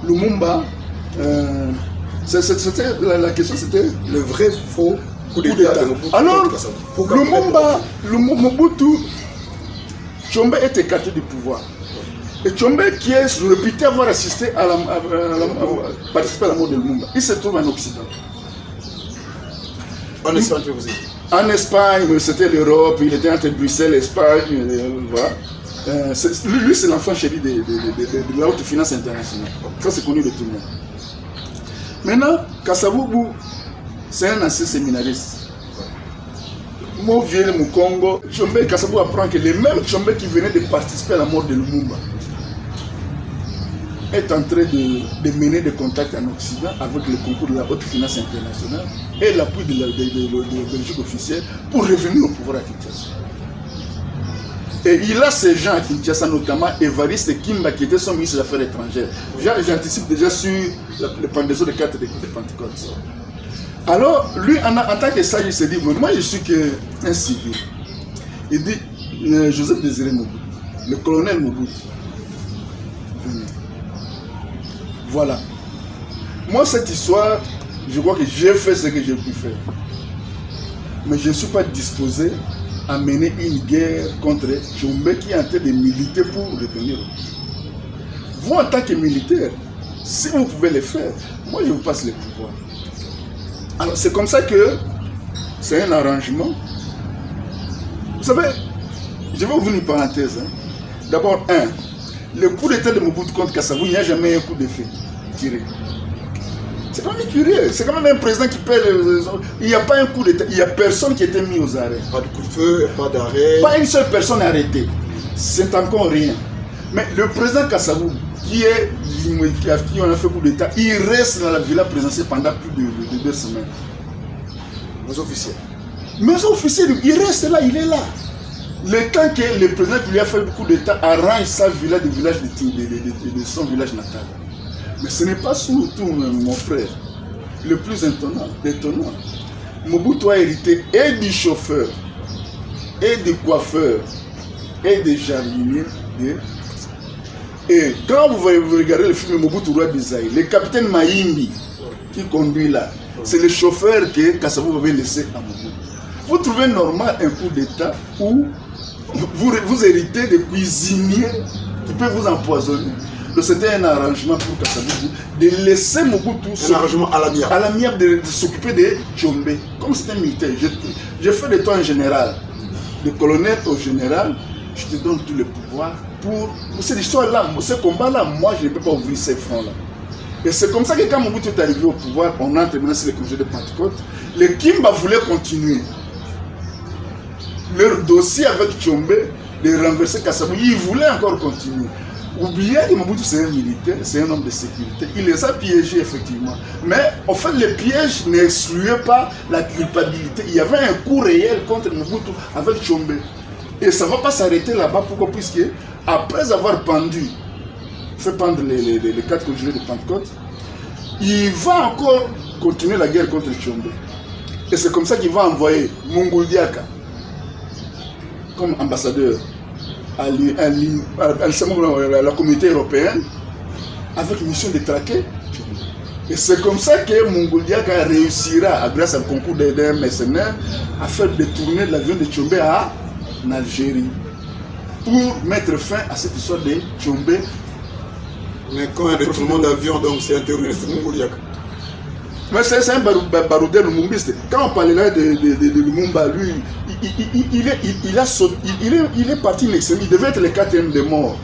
Lumumba, la question c'était le vrai faux coup d'État. Alors, Mobutu, Tshombe est écarté du pouvoir. Et Tshombe, qui est réputé avoir assisté à participé à la mort de Lumumba, il se trouve en Occident. En Espagne, vous êtes. En Espagne, c'était l'Europe, il était entre Bruxelles et Espagne, voilà. Lui, c'est l'enfant chéri de la haute finance internationale. Ça, c'est connu de tout le monde. Maintenant, Kasavubu, c'est un ancien séminariste. Moi, je viens au Congo. Kasavubu apprend que les mêmes Tshombe qui venaient de participer à la mort de Lumumba est en train de mener des contacts en Occident avec le concours de la haute finance internationale et l'appui de la Belgique officielle pour revenir au pouvoir à Kinshasa. Et il a ces gens à Kinshasa, notamment Évariste Kimba, qui était son ministre des Affaires étrangères. J'anticipe déjà sur le pendaison de carte de Pentecôte. Alors, lui, en tant que sage, il s'est dit, moi je suis qu'un civil. Il dit, Joseph Désiré Mobutu, le colonel Mobutu, venez. Voilà. Moi, cette histoire, je crois que j'ai fait ce que j'ai pu faire. Mais je ne suis pas disposé à mener une guerre contre Tshombe qui est en train de militer pour revenir. Vous, en tant que militaire, si vous pouvez le faire, moi je vous passe le pouvoir. Alors c'est comme ça que c'est un arrangement. Vous savez, je vais ouvrir une parenthèse. D'abord, le coup d'État de Mobutu contre Kasavubu, il n'y a jamais un coup d'effet tiré. C'est quand même curieux, c'est quand même un président qui perd. Il n'y a pas un coup d'État, il n'y a personne qui a été mis aux arrêts. Pas de coup de feu, pas d'arrêt. Pas une seule personne arrêtée. C'est encore rien. Mais le président Kasavubu, qui on a fait coup d'État, il reste dans la villa présidentielle pendant plus de 2 semaines. Les officiels. Mais officiers, il reste là, il est là. Le temps que le président qui lui a fait beaucoup de temps arrange sa village de village de son village natal. Mais ce n'est pas surtout, mon frère, le plus étonnant. Mobutu a hérité et du chauffeur, et du coiffeur, et des jardiniers. Et quand vous regardez le film Mobutu Roi Bizaï, le capitaine Maïmbi qui conduit là, c'est le chauffeur que Kassavou avait laissé à Mobutu. Vous trouvez normal un coup d'État où vous héritez des cuisiniers qui peuvent vous empoisonner. Donc c'était un arrangement pour Kassavou de laisser Mobutu à l'amiable de s'occuper de Tchombe. Comme c'est un militaire, je fais de toi un général, de colonel au général, je te donne tout le pouvoir pour cette histoire-là, ce combat-là, moi je ne peux pas ouvrir ces fronts-là. Et c'est comme ça que quand Mobutu est arrivé au pouvoir, on a terminé sur le congé de Pentecôte, les Kimba voulaient continuer leur dossier avec Tchombe, de renverser Kassavou, ils voulaient encore continuer. Oubliez que Mobutu c'est un militaire, c'est un homme de sécurité. Il les a piégés effectivement. Mais en fait, les pièges n'excluaient pas la culpabilité. Il y avait un coup réel contre Mobutu avec Tchombe. Et ça ne va pas s'arrêter là-bas. Pourquoi? Puisque après avoir fait pendre les 4 congelés de Pentecôte, il va encore continuer la guerre contre Tchombe. Et c'est comme ça qu'il va envoyer Mungulu Diaka comme ambassadeur à la communauté européenne avec une mission de traquer. Et c'est comme ça que Mungulu Diaka réussira, grâce à un concours d'un mercenaire, à faire détourner l'avion de Tchombe en Algérie pour mettre fin à cette histoire de Tchombe. Mais quand il y a un détournement d'avion, donc c'est un terroriste Mungulu Diaka. Mais c'est un baroudeur lumumbiste. Quand on parlait là de Lumumba, lui, il est parti l'extrême. Il devait être le 4e des morts.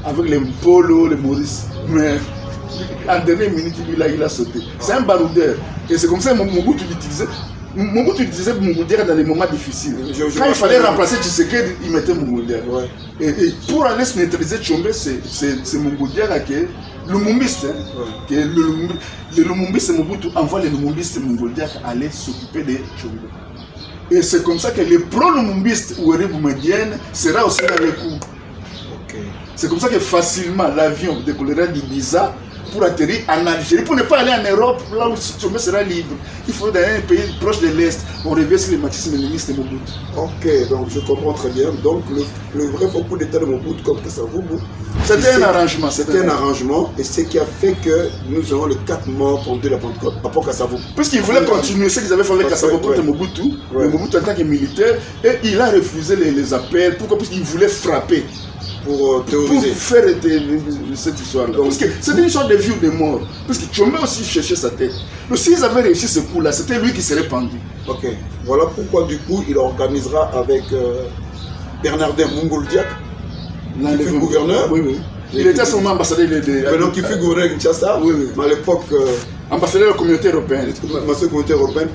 Avec les Polo, les Maurice. Mais en dernière minute, il a sauté. C'est un baroudeur. Et c'est comme ça que Mobutu utilisait Mungulu Diaka dans les moments difficiles. Quand il fallait remplacer Tshisekedi, il mettait Mungulu Diaka. Ouais. Et pour aller se neutraliser Tchombe, c'est Mungulu Diaka qui est lumumbiste. Ouais. Le lumumbiste Mobutu envoie les lumumbistes Mungulu Diaka aller s'occuper de Tchombe. Et c'est comme ça que les pro-lumumbistes Ouéré Boumedienne sera aussi dans les coups. Okay. C'est comme ça que facilement l'avion décollera d'Ibiza pour atterrir en Algérie, pour ne pas aller en Europe, là où Tchombe sera libre. Il faut dans un pays proche de l'Est, on revient sur les marxisme-léninistes de Mobutu. Ok, donc je comprends très bien. Donc le vrai coup d'État de Mobutu, comme Kassavou, c'était un arrangement. C'était un arrangement, et c'est ce qui a fait que nous avons les 4 morts pendant la Pentecôte, à part Kassavou. Puisqu'ils voulaient continuer ce qu'ils avaient fait avec Kassavou contre Mobutu, Mobutu en tant que militaire, et il a refusé les appels. Pourquoi? Parce qu'il voulait frapper. Pour faire cette histoire-là. C'était une histoire de vie ou de mort. Parce que Tchombe aussi cherchait sa tête. Donc s'ils avaient réussi ce coup-là, c'était lui qui serait pendu. Ok. Voilà pourquoi du coup il organisera avec Bernardin Mungulu Diaka, qui fut gouverneur. Oui, oui. Il était son ambassadeur donc il fut gouverneur de Kinshasa. Oui, oui. Mais à l'époque, ambassadeur de la communauté européenne.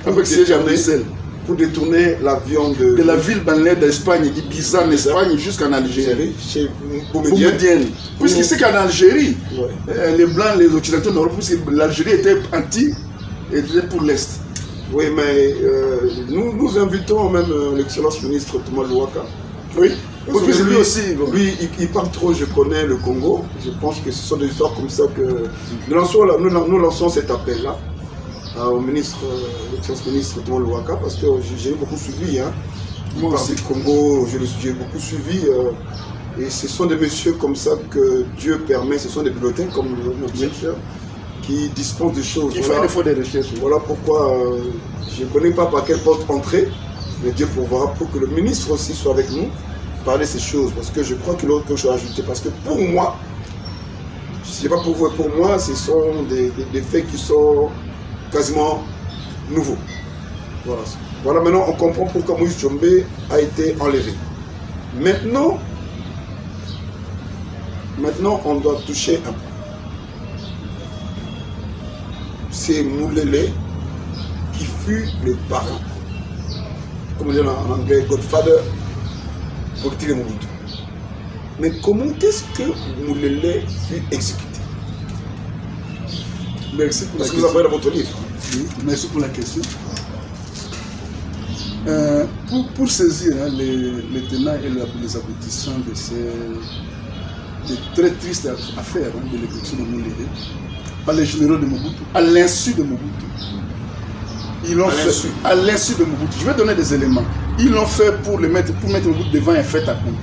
Avec siège à Bruxelles. Pour détourner l'avion de la ville balnéaire d'Espagne, d'Ibiza en Espagne jusqu'en Algérie, chez Boumedienne. Puisqu'il sait qu'en Algérie, les Blancs, les Occidentaux n'Europe, puisque l'Algérie était anti et était pour l'Est. Oui, mais nous invitons même l'excellence ministre Thomas Louaka. Oui, parce que lui aussi, lui, il parle trop, je connais le Congo. Je pense que ce sont des histoires comme ça que nous lançons cet appel-là au ministre, l'excellence ministre Thomas Louaka, parce que j'ai beaucoup suivi. Moi aussi, le Congo, j'ai beaucoup suivi. Et ce sont des messieurs comme ça que Dieu permet, ce sont des bibliothèques comme notre chercheur qui dispensent des choses. Qui font des fois des recherches. Voilà pourquoi je ne connais pas par quelle porte entrer, mais Dieu pourra pour que le ministre aussi soit avec nous, parler ces choses, parce que je crois qu'il y a autre chose à ajouter. Parce que pour moi, je ne sais pas pour vous, pour moi, ce sont des faits qui sont quasiment nouveau. Voilà. Voilà, maintenant on comprend pourquoi Moïse Tchombe a été enlevé. Maintenant on doit toucher un peu. C'est Moulele qui fut le parent, comme on dit en anglais, Godfather, pour tirer Mobutu. Mais comment est-ce que Moulele fut exécuté? Merci pour la question. Vous avez dans votre livre. Oui, merci pour la question. Pour saisir hein, les tenants et les aboutissants de ces très tristes affaires hein, de l'exécution de Moulele par les généraux de Mobutu, à l'insu de Mobutu. Ils l'ont fait à l'insu de Mobutu. Je vais donner des éléments. Ils l'ont fait pour mettre Mobutu devant un fait accompli.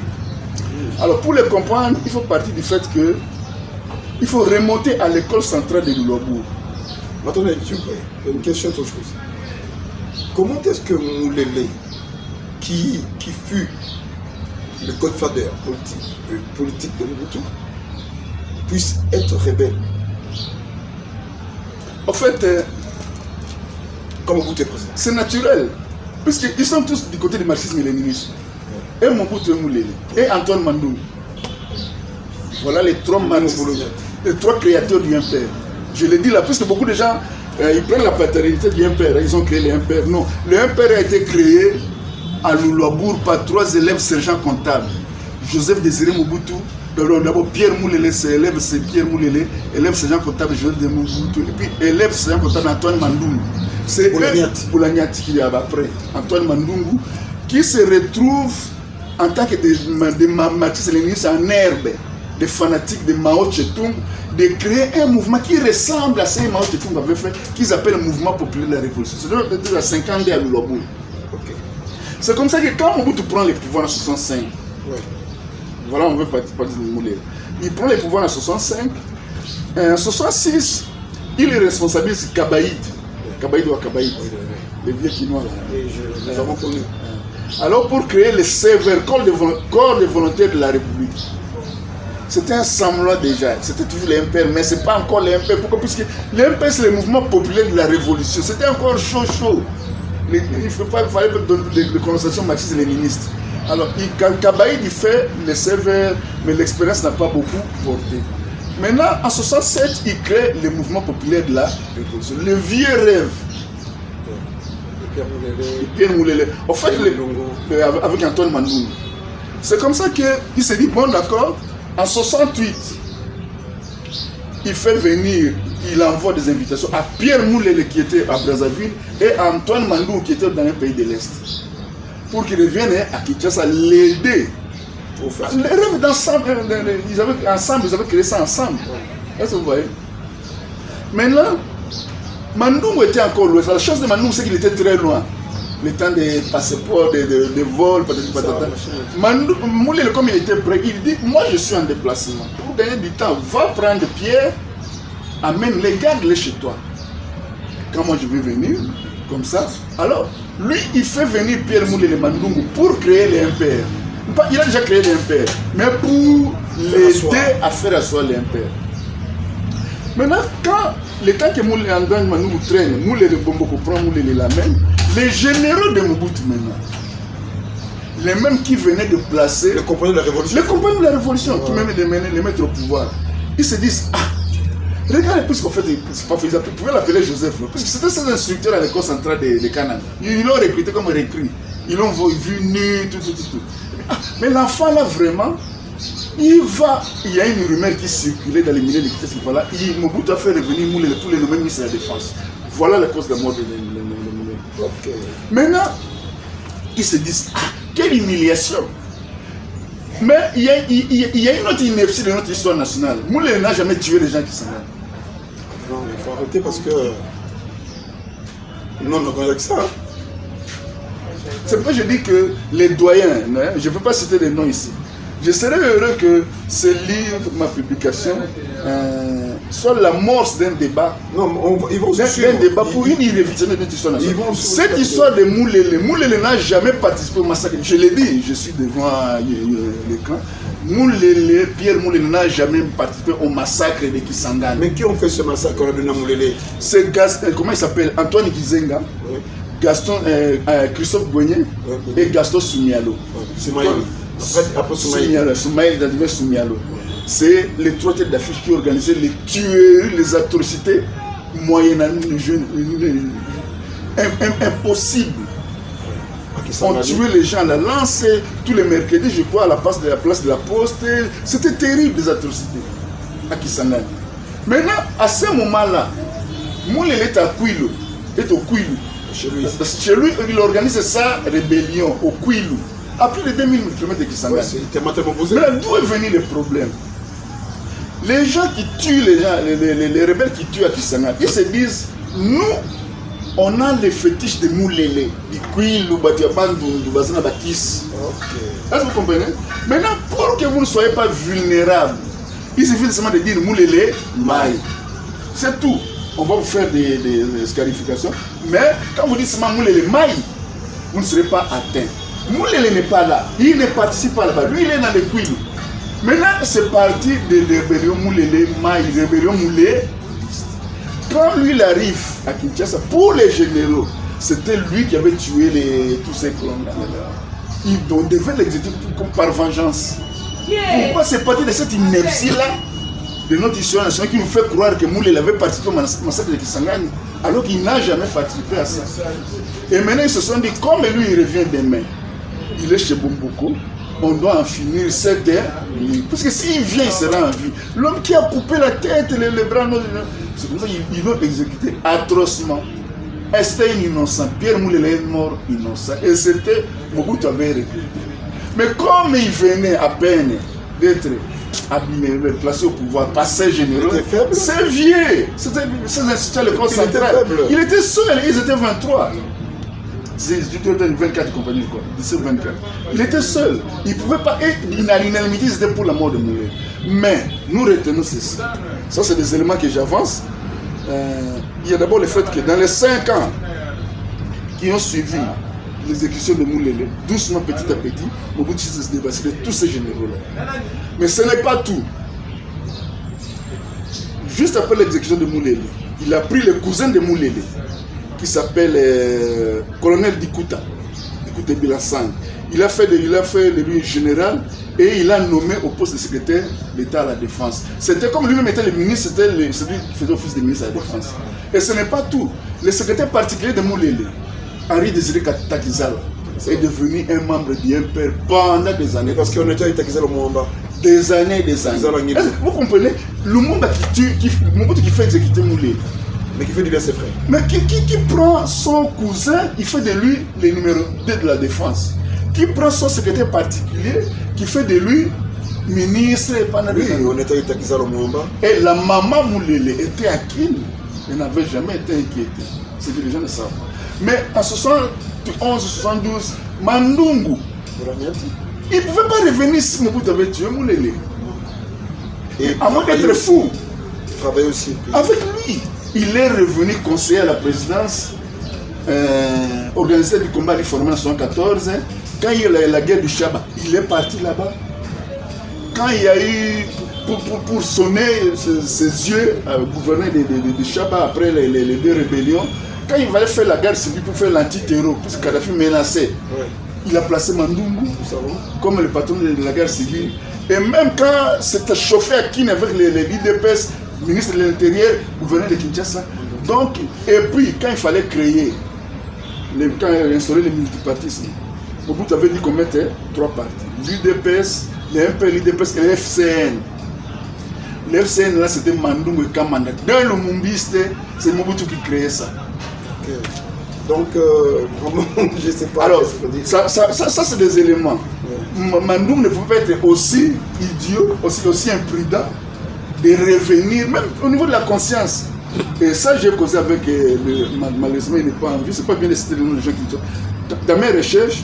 Alors pour les comprendre, il faut partir du fait que il faut remonter à l'école centrale de Lulobour. Attendez, une question autre chose. Comment est-ce que Moulele, qui fut le godfather politique de Mobutu, puisse être rebelle? En fait, comme Mobutu est président, c'est naturel, puisqu'ils sont tous du côté du marxisme et léninisme. Et Mobutu et Moulele, et Antoine Mandou. Voilà les trois créateurs du MPR. Je l'ai dit là, puisque beaucoup de gens ils prennent la paternité du MPR, ils ont créé le MPR. Non, le MPR a été créé à Lulobour par 3 élèves sergents comptables. Joseph Désiré Mobutu, d'abord Pierre Moulele, c'est Pierre Moulele, élève sergent comptable Joseph Désiré Mobutu, et puis élève sergent comptable Antoine Mandungu. C'est Boulaniati qui est après, Antoine Mandungu, qui se retrouve en tant que des marxistes-léninistes en herbe, des fanatiques de Mao Tse-tung, de créer un mouvement qui ressemble à ce que Mao Tse-tung avait fait, qu'ils appellent le mouvement populaire de la révolution. C'est depuis la 50 ans à Lulobour. Okay. C'est comme ça que quand Mobutu prend les pouvoirs en 65, voilà, on veut pas dire de Moulele. Il prend les pouvoirs en 65, en 66, il est responsabilise Kabaïd. Kabaïd ou Kabaïd, les vieux Quinois là. Nous avons connu. Alors pour créer le sévère corps de volontaires de la République. C'était un semblant déjà, c'était toujours les MPR, mais ce n'est pas encore les MPR. Pourquoi? Puisque les MPR, c'est le mouvement populaire de la révolution. C'était encore chaud. Il fallait donner des conversations marxistes-léninistes. Alors, Kabaïd, il fait le sévère, mais l'expérience n'a pas beaucoup porté. Maintenant, en 67, il crée le mouvement populaire de la révolution. Le vieux rêve. Pierre Moulele. En fait, avec Antoine Mandungu. C'est comme ça qu'il s'est dit, bon d'accord, en 68, il fait venir, il envoie des invitations à Pierre Moulele qui était à Brazzaville et à Antoine Mandungu qui était dans un pays de l'Est. Pour qu'ils reviennent à Kinshasa l'aider. Les rêves d'ensemble, ils avaient créé ça ensemble. Est-ce que vous voyez? Maintenant, Mandungu était encore loin. La chance de Mandungu, c'est qu'il était très loin. Le temps des passeports, des vols, patata. Moulele, comme il était prêt, il dit, moi je suis en déplacement. Pour gagner du temps, va prendre Pierre, amène-les, garde-les chez toi. Quand moi je vais venir, comme ça, alors, lui, il fait venir Pierre Moulele Mandungu pour créer les MPR. Il a déjà créé les MPR, mais pour l'aider à faire asseoir les MPR. Maintenant, quand le temps que Moulele Mandungu traîne, Moulele Bomboko prend Moulele la main, les généraux de Mobutu maintenant, les mêmes qui venaient de placer les compagnons de la révolution, qui venaient de les mettre au pouvoir, ils se disent, ah, regardez, puisqu'en fait, c'est pas faisable, vous pouvez l'appeler Joseph, parce que c'était ses instructeurs à l'école centrale de Canaan. Ils l'ont recruté comme recrue, ils l'ont vu nu, tout. Ah, mais l'enfant là, vraiment, il y a une rumeur qui circulait dans les milieux de l'Église, voilà, Mobutu a fait revenir Moulele pour les nommer ministre de la Défense. Voilà la cause de la mort de Moulele. Okay. Maintenant, ils se disent, ah, quelle humiliation! Mais il y a une autre ineptie de notre histoire nationale. Moulele n'a jamais tué les gens qui s'en vont. Non, il faut arrêter parce que non, on a avec ça. C'est pourquoi je dis que les doyens, hein, je ne peux pas citer des noms ici. Je serais heureux que ce livre, ma publication, soit l'amorce d'un débat. Non, ils vont d'un débat pour une inévitable de notre histoire nationale. Cette histoire de Moulele n'a jamais participé au massacre. Je l'ai dit, je suis devant l'écran. Pierre Moulele n'a jamais participé au massacre de Kisangani. Mais qui ont fait ce massacre de Moulele? C'est comment il s'appelle? Antoine Gizenga, Christophe Boignet et Gaston Soumialo. Après Soumialo. C'est les trois têtes d'affiche qui organisaient les tueries, les atrocités moyennant impossible. On tuait les gens, la lancé tous les mercredis, je crois, à la place de la Poste. C'était terrible, les atrocités à Kisangani. Maintenant, à ce moment-là, Moulele est au Kouilou. Chez lui, il organise sa rébellion au Kwilu, à plus de 2000 km de Kisangani. Mais d'où est venu le problème? Les gens qui tuent les gens, les rebelles qui tuent à Kisangani, ils se disent, nous, on a les fétiches de Moulele, du Kwilu, Batiabandu, du Bazana Bakis. Est-ce que vous comprenez? Maintenant, pour que vous ne soyez pas vulnérables, il suffit seulement de dire Moulele, Maï. C'est tout. On va vous faire des scarifications. Mais quand vous dites seulement Moulele, Maï, vous ne serez pas atteint. Moulele n'est pas là. Il ne participe pas là-bas. Lui, il est dans le Kwilu. Maintenant, c'est parti de rébellion Moulele, Maï, rébellion Moulele. Quand lui il arrive à Kinshasa, pour les généraux, c'était lui qui avait tué tous ces clans-là. On devait l'exécuter comme par vengeance. Pourquoi c'est parti de cette inertie-là de notre histoire nationale qui nous fait croire que Moulele avait participé au massacre de Kisangani, alors qu'il n'a jamais participé à ça. Et maintenant, ils se sont dit, comme lui, il revient demain, il est chez Bomboko, on doit en finir cette guerre. Parce que s'il vient, il sera en vie. L'homme qui a coupé la tête, les bras, c'est pour ça qu'ils l'ont exécuté atrocement. C'était un innocent. Pierre Moulele est mort innocent. Et c'était Mobutu avait recruté. Mais comme il venait à peine d'être abîmé, placé au pouvoir par ses généraux, c'est vieux. C'était le corps central. Il était seul, ils étaient 23. C'est 24 compagnies, quoi. 24. Il était seul. Il ne pouvait pas être l'unanimité, c'était pour la mort de Moulele. Mais nous retenons ceci. Ça, c'est des éléments que j'avance. Il y a d'abord le fait que dans les 5 ans qui ont suivi l'exécution de Moulele, doucement, petit à petit, Mobutu s'est débarrassé de tous ces généraux-là. Mais ce n'est pas tout. Juste après l'exécution de Moulele, il a pris le cousin de Moulele, qui s'appelle colonel Dikuta Bilassang. Il a fait de lui général et il a nommé au poste de secrétaire d'État à la Défense. C'était comme lui-même était le ministre, c'était celui qui faisait office de ministre à la Défense. Et ce n'est pas tout. Le secrétaire particulier de Moulele, Henri Désiré Takizala, est devenu un membre du MPR pendant des années. Parce qu'on était à Takizala au Mwamba. Des années. Vous comprenez? Lumumba qui fait exécuter Moulele. Mais qui fait de lui à ses frères. Mais qui prend son cousin, il fait de lui le numéro 2 de la défense. Qui prend son secrétaire particulier, qui fait de lui ministre pendant des années. On était à Takizala au Mwamba. Et la maman Moulele était à Kin. Elle n'avait jamais été inquiétée. C'est que les gens ne savent pas. Mais en 71-72, Mandungu, il ne pouvait pas revenir si Mobutu avait tué Moulele. Et à moins d'être fou. Il travaillait aussi. Avec lui. Il est revenu conseiller à la présidence, organisateur du combat du Forum en 1974. Quand il y a eu la guerre du Chaba, il est parti là-bas. Quand il y a eu, pour sonner ses yeux, gouverner de Chaba après les 2 rébellions, quand il fallait faire la guerre civile pour faire l'anti-terror, puisque Kadhafi menaçait, il a placé Mandungu comme le patron de la guerre civile. Et même quand c'était chauffé à Kin avec les l'IDPS, ministre de l'Intérieur, gouverneur de Kinshasa. Donc, et puis, quand il fallait créer, quand il instaurait le multipartisme, Mobutu avait dit qu'on mettait 3 partis. L'UDPS, le MP, l'UDPS et le FCN. Le FCN, là, c'était Mandungu et Kamanda. Dans le Mumbiste, c'est Mobutu qui créait ça. Okay. Donc, je ne sais pas. Alors, ça c'est des éléments. Mandungu ne pouvait pas être aussi idiot, aussi imprudent, de revenir, même au niveau de la conscience. Et ça, j'ai causé avec malheureusement, il n'est pas en vie, c'est pas bien de citer le nom des gens qui sont. Dans mes recherches,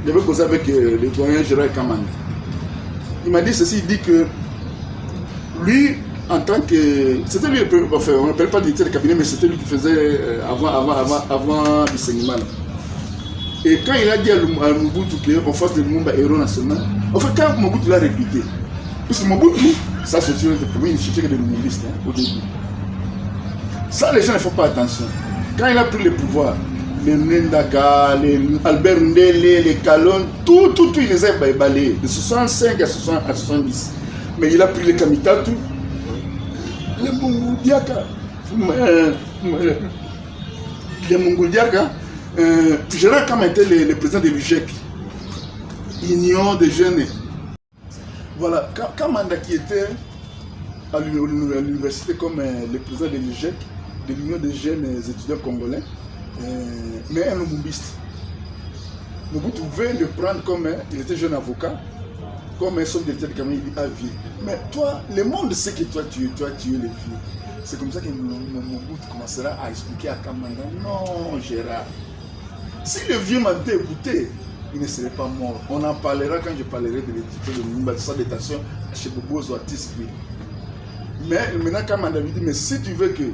j'avais causé avec le doyen Gérard Kamanda. Il m'a dit ceci, il dit que lui, en tant que. C'était lui, enfin, on n'appelle pas le directeur de cabinet, mais c'était lui qui faisait avant Bisengimana. Et quand il a dit à Mobutu qu'on fasse de Lumumba héros national, en fait, quand Mobutu l'a recruté, parce que Mobutu, ça c'est sûr, le premier initiative de l'humouriste au début. Ça, les gens ne font pas attention. Quand il a pris le pouvoir, les Ndaka, les Albert Ndele, les Kalon, tout, il les a balayés, de 65 à 70. Mais il a pris les Kamitatu, les Mongoldiaka, Gérard Kamanda était le président de l'UGEC, Union des jeunes. Voilà, Kamanda qui était à l'université comme le président de l'UGEC, de l'Union des jeunes étudiants congolais, mais un lumumbiste. Mobutu veut le prendre comme il était jeune avocat, comme un son directeur de cabinet, il dit à vie. Mais toi, le monde sait que toi tu as tué les vieux. C'est comme ça que Mobutu commencera à expliquer à Kamanda, non Gérard, si le vieux m'a écouté, il ne serait pas mort. On en parlera quand je parlerai de l'édité de Lumumba, de sa détention chez Bobozo à Tisville. Mais maintenant Kamanda lui dit, mais si tu veux que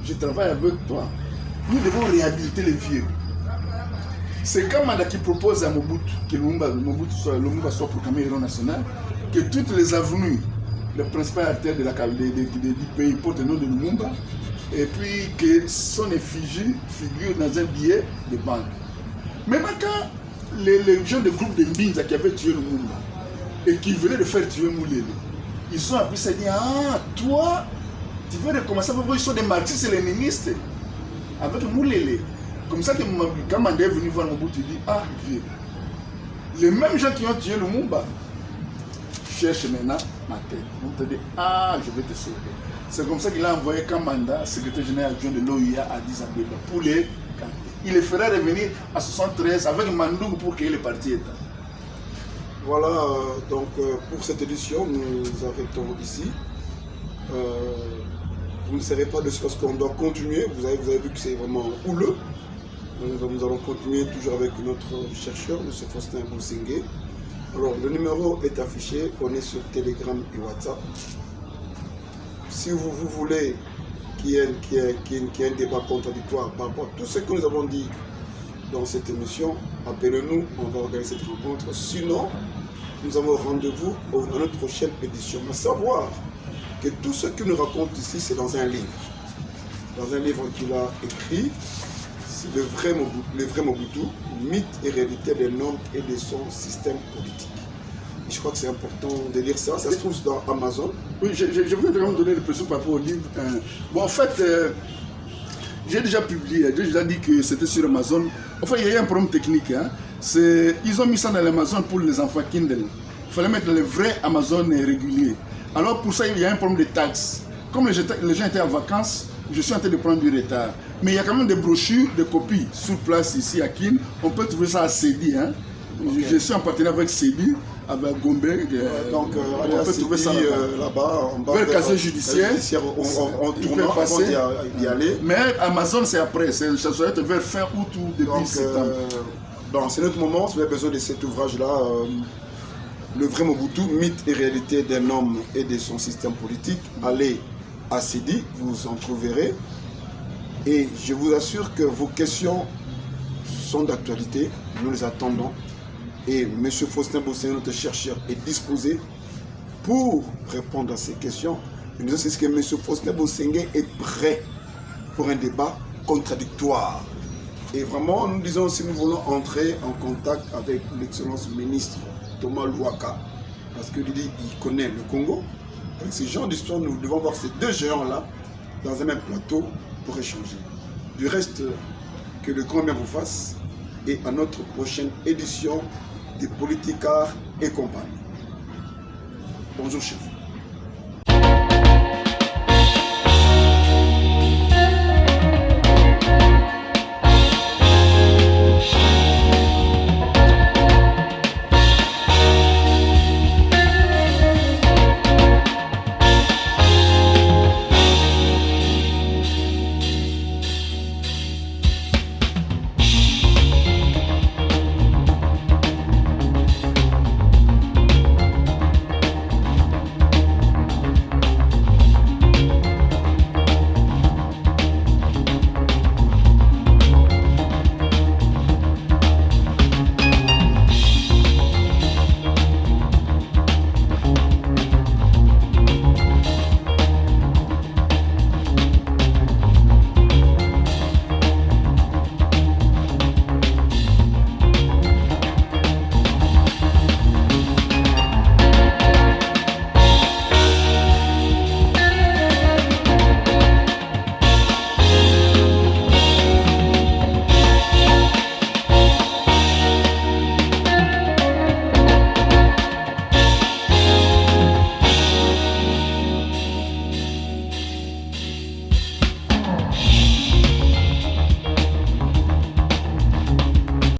je travaille avec toi, nous devons réhabiliter les vieux. C'est Kamanda qui propose à Mobutu que Lumumba soit proclamé héros national, que toutes les avenues, les principales artères du pays portent le nom de Lumumba, et puis que son effigie figure dans un billet de banque. Maintenant, quand les gens du groupe de Mbinza qui avaient tué Lumumba et qui venaient de faire tuer Moulele, ils sont appris à dire, ah, toi, tu veux recommencer, ils sont des martyrs léninistes avec Moulele. Comme ça que quand Mandé est venu voir Mobutu, il dit, ah, vieux, les mêmes gens qui ont tué Lumumba cherchent maintenant ma tête. On te dit, ah, je vais te sauver. C'est comme ça qu'il a envoyé Kamanda, secrétaire général adjoint de l'OIA à Addis Abeba, pour les canter. Il les fera revenir à 73 avec Mandoum pour créer le parti État. Voilà, donc pour cette édition, nous arrêtons ici. Vous ne savez pas de ce qu'on doit continuer. Vous avez vu que c'est vraiment houleux. Nous allons continuer toujours avec notre chercheur, M. Faustin Bosengue. Alors, le numéro est affiché, on est sur Telegram et WhatsApp. Si vous voulez qu'il y ait un débat contradictoire par rapport à tout ce que nous avons dit dans cette émission, appelez-nous, on va organiser cette rencontre. Sinon, nous avons rendez-vous à notre prochaine édition. À savoir que tout ce qu'il nous raconte ici, c'est dans un livre. Dans un livre qu'il a écrit, c'est le vrai Mobutu, mythe et réalité des normes et de son système politique. Et je crois que c'est important de lire ça. Ça se trouve dans Amazon. Oui, je voudrais vraiment donner le précision par rapport au livre. Bon, en fait, j'ai déjà publié, j'ai déjà dit que c'était sur Amazon. Enfin, il y a eu un problème technique. Hein. Ils ont mis ça dans l'Amazon pour les enfants Kindle. Il fallait mettre les vrais Amazon réguliers. Alors, pour ça, il y a un problème de taxes. Comme les gens étaient en vacances, je suis en train de prendre du retard. Mais il y a quand même des brochures, des copies sur place ici à Kin. On peut trouver ça à Cédi. Hein. Okay. Je suis en partenariat avec Cédi, avec Gombe. Donc, on peut trouver ça là-bas. Vers le casier judiciaire. On peut passer d'y aller. Mais Amazon, c'est après. Ça doit être vers fin août ou début septembre. C'est notre moment. Si vous avez besoin de cet ouvrage-là, le vrai Mobutu, mythe et réalité d'un homme et de son système politique, allez à Cédi, vous en trouverez. Et je vous assure que vos questions sont d'actualité. Nous les attendons. Et M. Faustin Bosengue, notre chercheur, est disposé pour répondre à ces questions. Et nous savons que M. Faustin Bosengue est prêt pour un débat contradictoire. Et vraiment, nous disons, si nous voulons entrer en contact avec l'excellence ministre Thomas Louaka, parce qu'il connaît le Congo, avec ces gens d'histoire, nous devons voir ces deux géants-là dans un même plateau pour échanger. Du reste, que le grand bien vous fasse, et à notre prochaine édition des Politicards et compagnie. Bonjour chef.